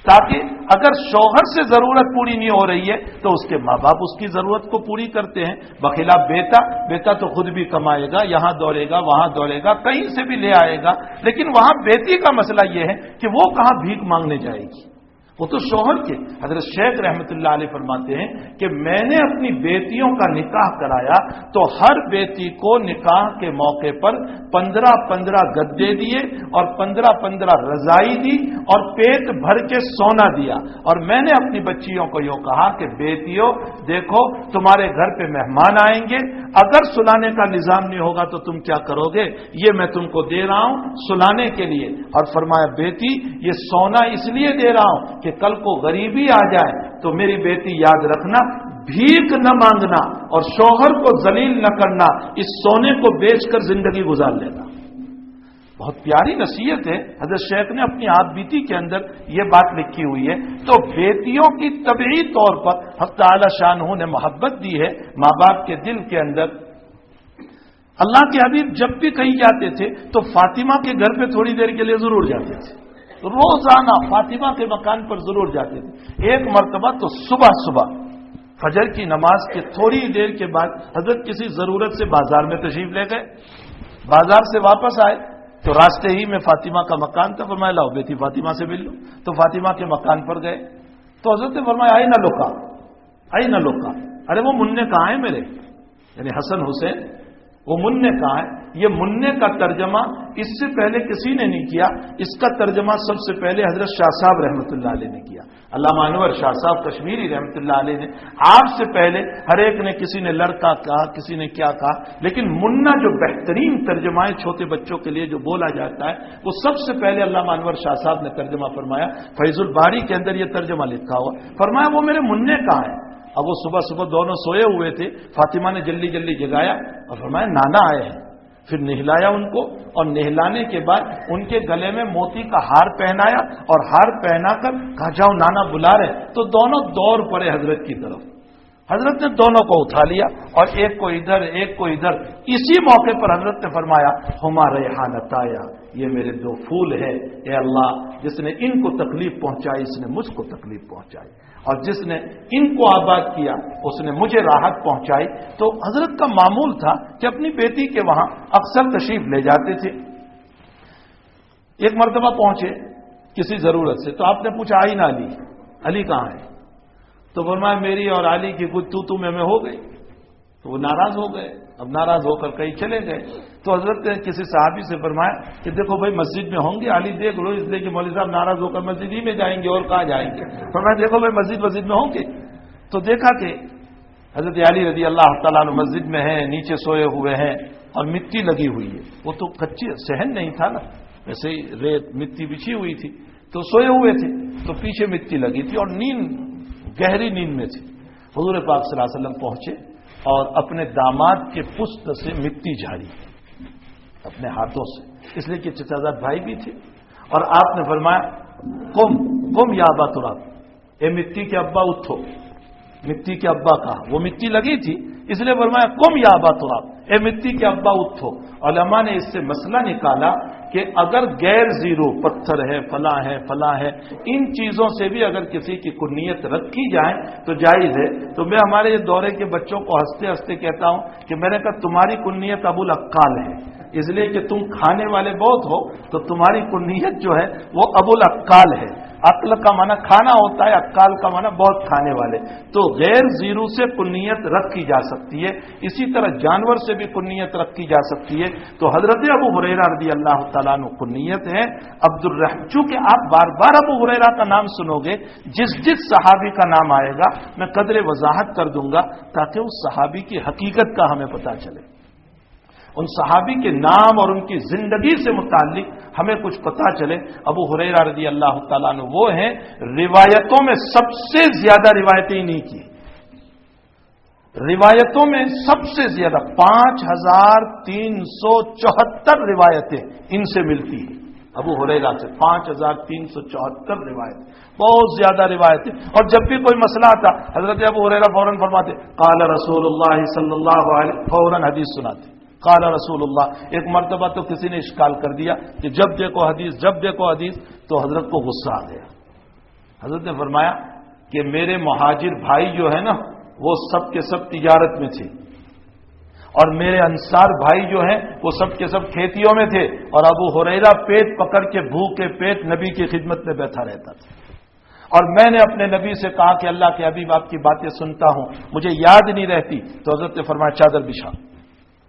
تاکہ اگر شوہر سے ضرورت پوری نہیں ہو رہی ہے تو اس کے ماں باپ اس کی ضرورت کو پوری کرتے ہیں۔ بخلاف بیٹا تو خود بھی کمائے گا، یہاں دوڑے گا، وہاں دوڑے گا، کہیں سے بھی لے آئے گا، لیکن وہاں بیٹی کا مسئلہ یہ ہے کہ وہ کہاں بھیک مانگنے جائے گی، وہ تو شوہر کے۔ حضرت شیخ رحمۃ اللہ علیہ فرماتے ہیں کہ میں نے اپنی بیٹیوں کا نکاح کرایا تو ہر بیٹی کو نکاح کے موقع پر 15 گدے دیے اور 15 رضائی دی اور پیٹ بھر کے سونا دیا، اور میں نے اپنی بچیوں کو یہ کہا کہ بیٹیوں دیکھو تمہارے گھر پہ مہمان آئیں گے، اگر سلانے کا نظام نہیں ہوگا تو تم کیا کرو گے، یہ میں تم کو دے رہا ہوں سلانے کے لیے۔ اور فرمایا بیٹی یہ سونا اس لیے دے رہا ہوں کہ کل کو غریبی آ جائے تو میری بیٹی یاد رکھنا، بھیک نہ مانگنا اور شوہر کو ذلیل نہ کرنا، اس سونے کو بیچ کر زندگی گزار لینا۔ بہت پیاری نصیحت ہے، حضرت شیخ نے اپنی آپ بیتی کے اندر یہ بات لکھی ہوئی ہے۔ تو بیٹیوں کی طبعی طور پر حق تعالی شانہ نے محبت دی ہے ماں باپ کے دل کے اندر۔ اللہ کے حبیب جب بھی کہیں جاتے تھے تو فاطمہ کے گھر پہ تھوڑی دیر کے لیے ضرور جاتے تھے، روزانہ فاطمہ کے مکان پر ضرور جاتے تھے۔ ایک مرتبہ تو صبح فجر کی نماز کے تھوڑی دیر کے بعد حضرت کسی ضرورت سے بازار میں تشریف لے گئے، بازار سے واپس آئے تو راستے ہی میں فاطمہ کا مکان تھا، فرمایا لاؤ بیٹی فاطمہ سے مل لو، تو فاطمہ کے مکان پر گئے تو حضرت نے فرمایا آئی نہ لوکا، ارے وہ منع کہاں ہے میرے، یعنی حسن حسین وہ منع کہاں ہے؟ یہ منع کا ترجمہ اس سے پہلے کسی نے نہیں کیا، اس کا ترجمہ سب سے پہلے حضرت شاہ صاحب رحمۃ اللہ علیہ نے کیا، علامہ انور شاہ صاحب کشمیری رحمۃ اللہ علیہ نے۔ آپ سے پہلے ہر ایک نے، کسی نے لڑکا کہا، کسی نے کیا کہا، لیکن منع جو بہترین ترجمہ ہے چھوٹے بچوں کے لیے جو بولا جاتا ہے، وہ سب سے پہلے علامہ انور شاہ صاحب نے ترجمہ فرمایا۔ فیض الباری کے اندر یہ ترجمہ لکھا ہوا، فرمایا وہ میرے منع کہاں ہے؟ اب وہ صبح صبح دونوں سوئے ہوئے تھے، فاطمہ نے جلدی جلدی جگایا اور فرمایا نانا آئے ہیں۔ پھر نہلایا ان کو، اور نہلانے کے بعد ان کے گلے میں موتی کا ہار پہنایا، اور ہار پہنا کر کہا جاؤ نانا بلا رہے، تو دونوں دوڑ پڑے حضرت کی طرف۔ حضرت نے دونوں کو اٹھا لیا اور ایک کو ادھر ایک کو ادھر۔ اسی موقع پر حضرت نے فرمایا ہما ریحانتایا، یہ میرے دو پھول ہے، اے اللہ جس نے ان کو تکلیف پہنچائی اس نے مجھ کو تکلیف پہنچائی، اور جس نے ان کو آباد کیا اس نے مجھے راحت پہنچائی۔ تو حضرت کا معمول تھا کہ اپنی بیٹی کے وہاں اکثر تشریف لے جاتے تھے۔ ایک مرتبہ پہنچے کسی ضرورت سے، تو آپ نے پوچھا آئی نہ علی، علی کہاں ہے؟ تو فرمایا میری اور علی کی کچھ تو میں ہو گئی، تو وہ ناراض ہو گئے، اب ناراض ہو کر کہیں چلے گئے۔ تو حضرت نے کسی صحابی سے فرمایا کہ دیکھو بھائی مسجد میں ہوں گے، علی دیکھ لو، اس لیے کہ مولوی صاحب ناراض ہو کر مسجد ہی میں جائیں گے اور کہاں جائیں گے۔ فرمایا دیکھو بھائی مسجد میں ہوں گے۔ تو دیکھا کہ حضرت علی رضی اللہ تعالیٰ عنہ مسجد میں ہیں، نیچے سوئے ہوئے ہیں اور مٹی لگی ہوئی ہے، وہ تو کچی صحن نہیں تھا نا، ویسے ہی ریت مٹی بچھی ہوئی تھی، تو سوئے ہوئے تھے، تو پیچھے مٹی لگی تھی اور نیند گہری نیند میں تھی۔ حضور پاک صلی اللہ علیہ وسلم پہنچے اور اپنے داماد کے پشت سے مٹی جھاڑی اپنے ہاتھوں سے، اس لیے کہ چچا زاد بھائی بھی تھے، اور آپ نے فرمایا قم یا ابا تراب، اے مٹی کے ابا اٹھو۔ مٹی کے ابا کہا، وہ مٹی لگی تھی اس لیے فرمایا قم یا ابا تراب، اے مٹی کے ابا اٹھو۔ علماء نے اس سے مسئلہ نکالا کہ اگر غیر زیرو پتھر ہے، فلاں ہے، ان چیزوں سے بھی اگر کسی کی کنیت رکھی جائے تو جائز ہے۔ تو میں ہمارے یہ دورے کے بچوں کو ہنستے ہنستے کہتا ہوں کہ میں نے کہا تمہاری کنیت ابو الاقال ہے، اس لیے کہ تم کھانے والے بہت ہو، تو تمہاری کنیت جو ہے وہ ابو الاقال ہے۔ عقل کا معنی کھانا ہوتا ہے، اقال کا معنی بہت کھانے والے۔ تو غیر زیرو سے کنیت رکھی جا سکتی ہے، اسی طرح جانور سے بھی کنیت رکھی جا سکتی ہے۔ تو حضرت ابو ہریرہ رضی اللہ تعالیٰ عنہ کنیت ہے عبد الرحمن۔ چونکہ آپ بار بار ابو ہریرہ کا نام سنو گے، جس صحابی کا نام آئے گا میں قدر وضاحت کر دوں گا تاکہ اس صحابی کی حقیقت کا ہمیں پتہ چلے، ان صحابی کے نام اور ان کی زندگی سے متعلق ہمیں کچھ پتہ چلے۔ ابو ہریرہ رضی اللہ تعالیٰ عنہ وہ ہیں روایتوں میں سب سے زیادہ روایتیں نہیں کی، روایتوں میں سب سے زیادہ 5374 روایتیں ان سے ملتی ہیں، ابو ہریرہ سے 5374 روایتیں، بہت زیادہ روایتیں۔ اور جب بھی کوئی مسئلہ آتا حضرت ابو ہریرہ فوراً فرماتے قال رسول اللہ صلی اللہ علیہ وسلم، فوراً حدیث سناتے قال رسول اللہ۔ ایک مرتبہ تو کسی نے اشکال کر دیا کہ جب دیکھو حدیث تو حضرت کو غصہ آ گیا۔ حضرت نے فرمایا کہ میرے مہاجر بھائی جو ہے نا وہ سب کے سب تجارت میں تھے، اور میرے انصار بھائی جو ہیں وہ سب کے سب کھیتیوں میں تھے، اور ابو ہریرہ پیٹ پکڑ کے بھوکے پیٹ نبی کی خدمت میں بیٹھا رہتا تھا، اور میں نے اپنے نبی سے کہا کہ اللہ کے حبیب آپ کی باتیں سنتا ہوں مجھے یاد نہیں رہتی، تو حضرت نے فرمایا چادر بچھا۔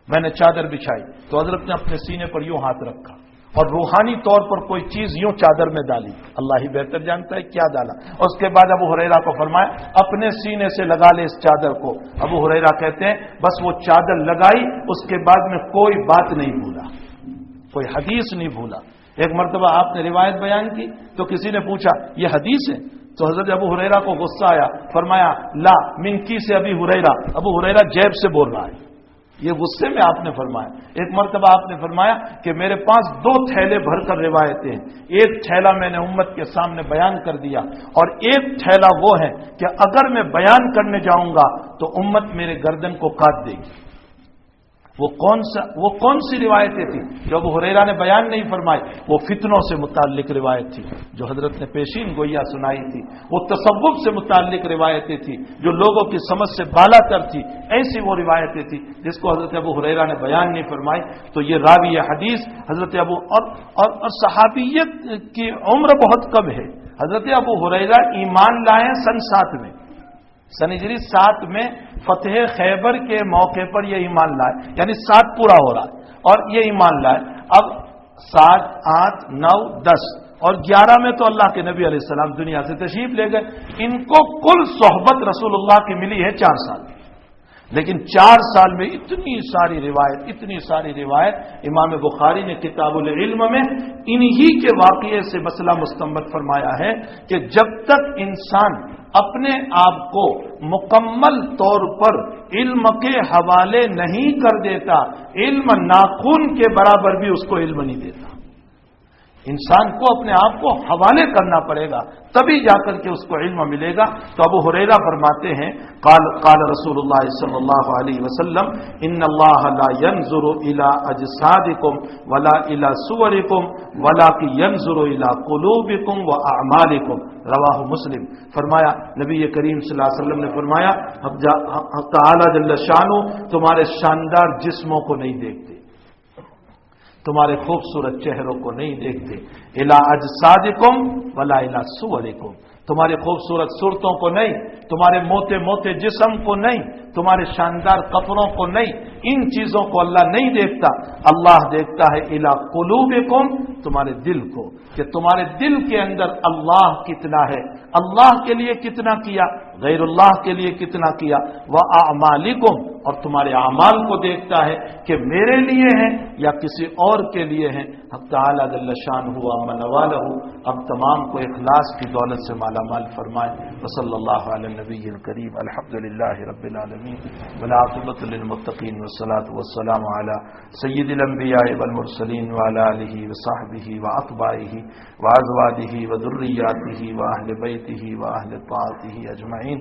میں نے چادر بچھائی تو حضرت نے اپنے سینے پر یوں ہاتھ رکھا اور روحانی طور پر کوئی چیز یوں چادر میں ڈالی، اللہ ہی بہتر جانتا ہے کیا ڈالا۔ اور اس کے بعد ابو ہریرہ کو فرمایا اپنے سینے سے لگا لے اس چادر کو۔ ابو ہریرہ کہتے ہیں بس وہ چادر لگائی، اس کے بعد میں کوئی بات نہیں بھولا، کوئی حدیث نہیں بھولا۔ ایک مرتبہ آپ نے روایت بیان کی تو کسی نے پوچھا یہ حدیث ہے؟ تو حضرت ابو ہریرہ کو غصہ آیا، فرمایا لا منکی سے ابی ہریرہ، ابو ہریرہ جیب سے بول رہا ہے، یہ غصے میں آپ نے فرمایا۔ ایک مرتبہ آپ نے فرمایا کہ میرے پاس 2 تھیلے بھر کر روایتیں ہیں، ایک تھیلا میں نے امت کے سامنے بیان کر دیا، اور ایک تھیلا وہ ہے کہ اگر میں بیان کرنے جاؤں گا تو امت میرے گردن کو کاٹ دے گی۔ وہ کون سی روایتیں تھیں جو ابو ہریرہ نے بیان نہیں فرمائی؟ وہ فتنوں سے متعلق روایت تھی جو حضرت نے پیشین گویا سنائی تھی، وہ تصوف سے متعلق روایتیں تھیں جو لوگوں کی سمجھ سے بالا تر تھی، ایسی وہ روایتیں تھیں جس کو حضرت ابو ہریرہ نے بیان نہیں فرمائی۔ تو یہ راوی حدیث حضرت ابو اور صحابیت کی عمر بہت کم ہے۔ حضرت ابو ہریرہ ایمان لائے سن 7 میں، سن ہجری 7 میں فتح خیبر کے موقع پر یہ ایمان لائے، یعنی 7 پورا ہو رہا ہے اور یہ ایمان لائے. اب 7، 8، 9، 10 اور 11 میں تو اللہ کے نبی علیہ السلام دنیا سے تشریف لے گئے. ان کو کل صحبت رسول اللہ کی ملی ہے 4 سال، لیکن 4 سال میں اتنی ساری روایت امام بخاری نے کتاب العلم میں انہی کے واقعے سے مسئلہ مستنبط فرمایا ہے کہ جب تک انسان اپنے آپ کو مکمل طور پر علم کے حوالے نہیں کر دیتا، علم ناخون کے برابر بھی اس کو علم نہیں دیتا. انسان کو اپنے آپ کو حوالے کرنا پڑے گا، تبھی جا کر کے اس کو علم ملے گا. تو ابو ہریرہ فرماتے ہیں قال رسول اللہ صلی اللہ علیہ وسلم ان اللہ لا ينظر الى اجسادکم ولا الى صورکم ولکن ينظر الى قلوبکم واعمالکم. رواہ مسلم. فرمایا نبی کریم صلی اللہ علیہ وسلم نے فرمایا حق تعالی جل شانہ تمہارے شاندار جسموں کو نہیں دیکھتے، تمہارے خوبصورت چہروں کو نہیں دیکھتے. الا اجسادکم ولا الا صورکم، تمہارے خوبصورت صورتوں کو نہیں، تمہارے موٹے جسم کو نہیں، تمہارے شاندار کپڑوں کو نہیں، ان چیزوں کو اللہ نہیں دیکھتا. اللہ دیکھتا ہے الا قلوبکم، تمہارے دل کو، کہ تمہارے دل کے اندر اللہ کتنا ہے، اللہ کے لیے کتنا کیا، غیر اللہ کے لیے کتنا کیا. واعمالکم، اور تمہارے اعمال کو دیکھتا ہے کہ میرے لیے ہیں یا کسی اور کے لیے ہیں. حق تعالی جل شانہ من والہ اب تمام کو اخلاص کی دولت سے مالا مال فرمائے. وصلی اللہ علی النبی الکریم. الحمدللہ رب العالمین والعاقبۃ للمتقین والصلاۃ والسلام علی سید الانبیاء والمرسلین وعلی آلہ وصحبہ واتباعہ وازواجہ وذریاتہ واہل بیتہ واہل طاعتہ اجمعین.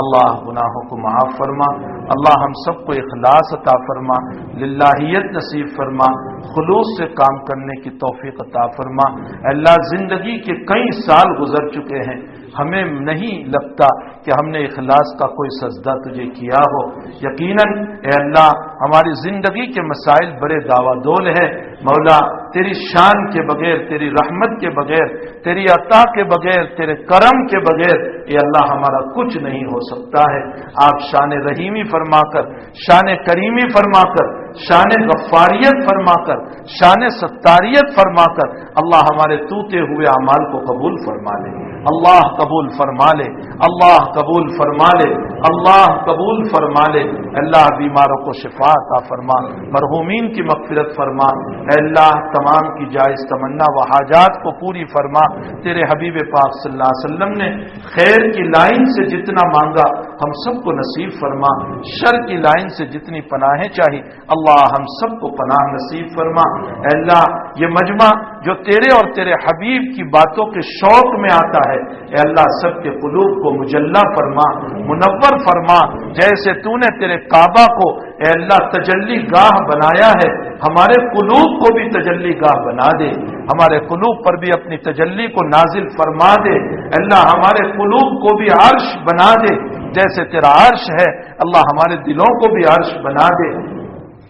اللہ گناہوں کو معاف فرما، اللہ ہم سب کو اخلاص عطا فرما، للہیت نصیب فرما، خلوص سے کام کرنے کی توفیق عطا فرما. اللہ زندگی کے کئی سال گزر چکے ہیں، ہمیں نہیں لگتا کہ ہم نے اخلاص کا کوئی سجدہ تجھے کیا ہو. یقیناً اے اللہ ہماری زندگی کے مسائل بڑے دعویٰ دول ہے. مولا تیری شان کے بغیر، تیری رحمت کے بغیر، تیری عطا کے بغیر، تیرے کرم کے بغیر اے اللہ ہمارا کچھ نہیں ہو سکتا ہے. آپ شان رحیمی فرما کر، شان کریمی فرما کر، شان غفاریت فرما کر، شان ستاریت فرما کر اللہ ہمارے ٹوٹے ہوئے اعمال کو قبول فرما لے. اللہ قبول فرما لے، اللہ قبول فرما لے، اللہ قبول فرما لے. اللہ بیماروں کو شفا عطا فرما، مرحومین کی مغفرت فرما. اے اللہ تمام کی جائز تمنا و حاجات کو پوری فرما. تیرے حبیب پاک صلی اللہ علیہ وسلم نے خیر کی لائن سے جتنا مانگا ہم سب کو نصیب فرما، شر کی لائن سے جتنی پناہیں چاہی اللہ ہم سب کو پناہ نصیب فرما. اے اللہ یہ مجمع جو تیرے اور تیرے حبیب کی باتوں کے شوق میں آتا ہے اے اللہ سب کے قلوب کو مجلہ فرما، منور فرما. جیسے تو نے تیرے کعبہ کو اے اللہ تجلی گاہ بنایا ہے، ہمارے قلوب کو بھی تجلی گاہ بنا دے، ہمارے قلوب پر بھی اپنی تجلی کو نازل فرما دے. اللہ ہمارے قلوب کو بھی عرش بنا دے، جیسے تیرا عرش ہے اللہ ہمارے دلوں کو بھی عرش بنا دے.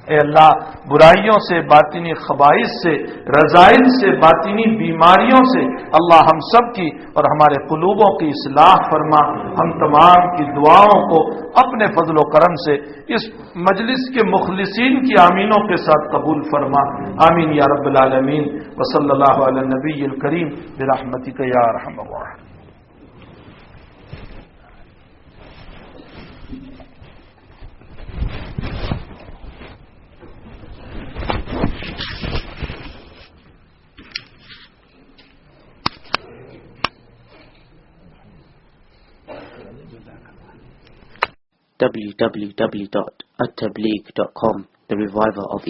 اے اللہ برائیوں سے، باطنی خبائث سے، رذائل سے، باطنی بیماریوں سے اللہ ہم سب کی اور ہمارے قلوبوں کی اصلاح فرما. ہم تمام کی دعاؤں کو اپنے فضل و کرم سے اس مجلس کے مخلصین کی آمینوں کے ساتھ قبول فرما. آمین یا رب العالمین. وصلی اللہ علی النبی الکریم برحمتک یا ارحم الراحمین. www.attableek.com, the reviver of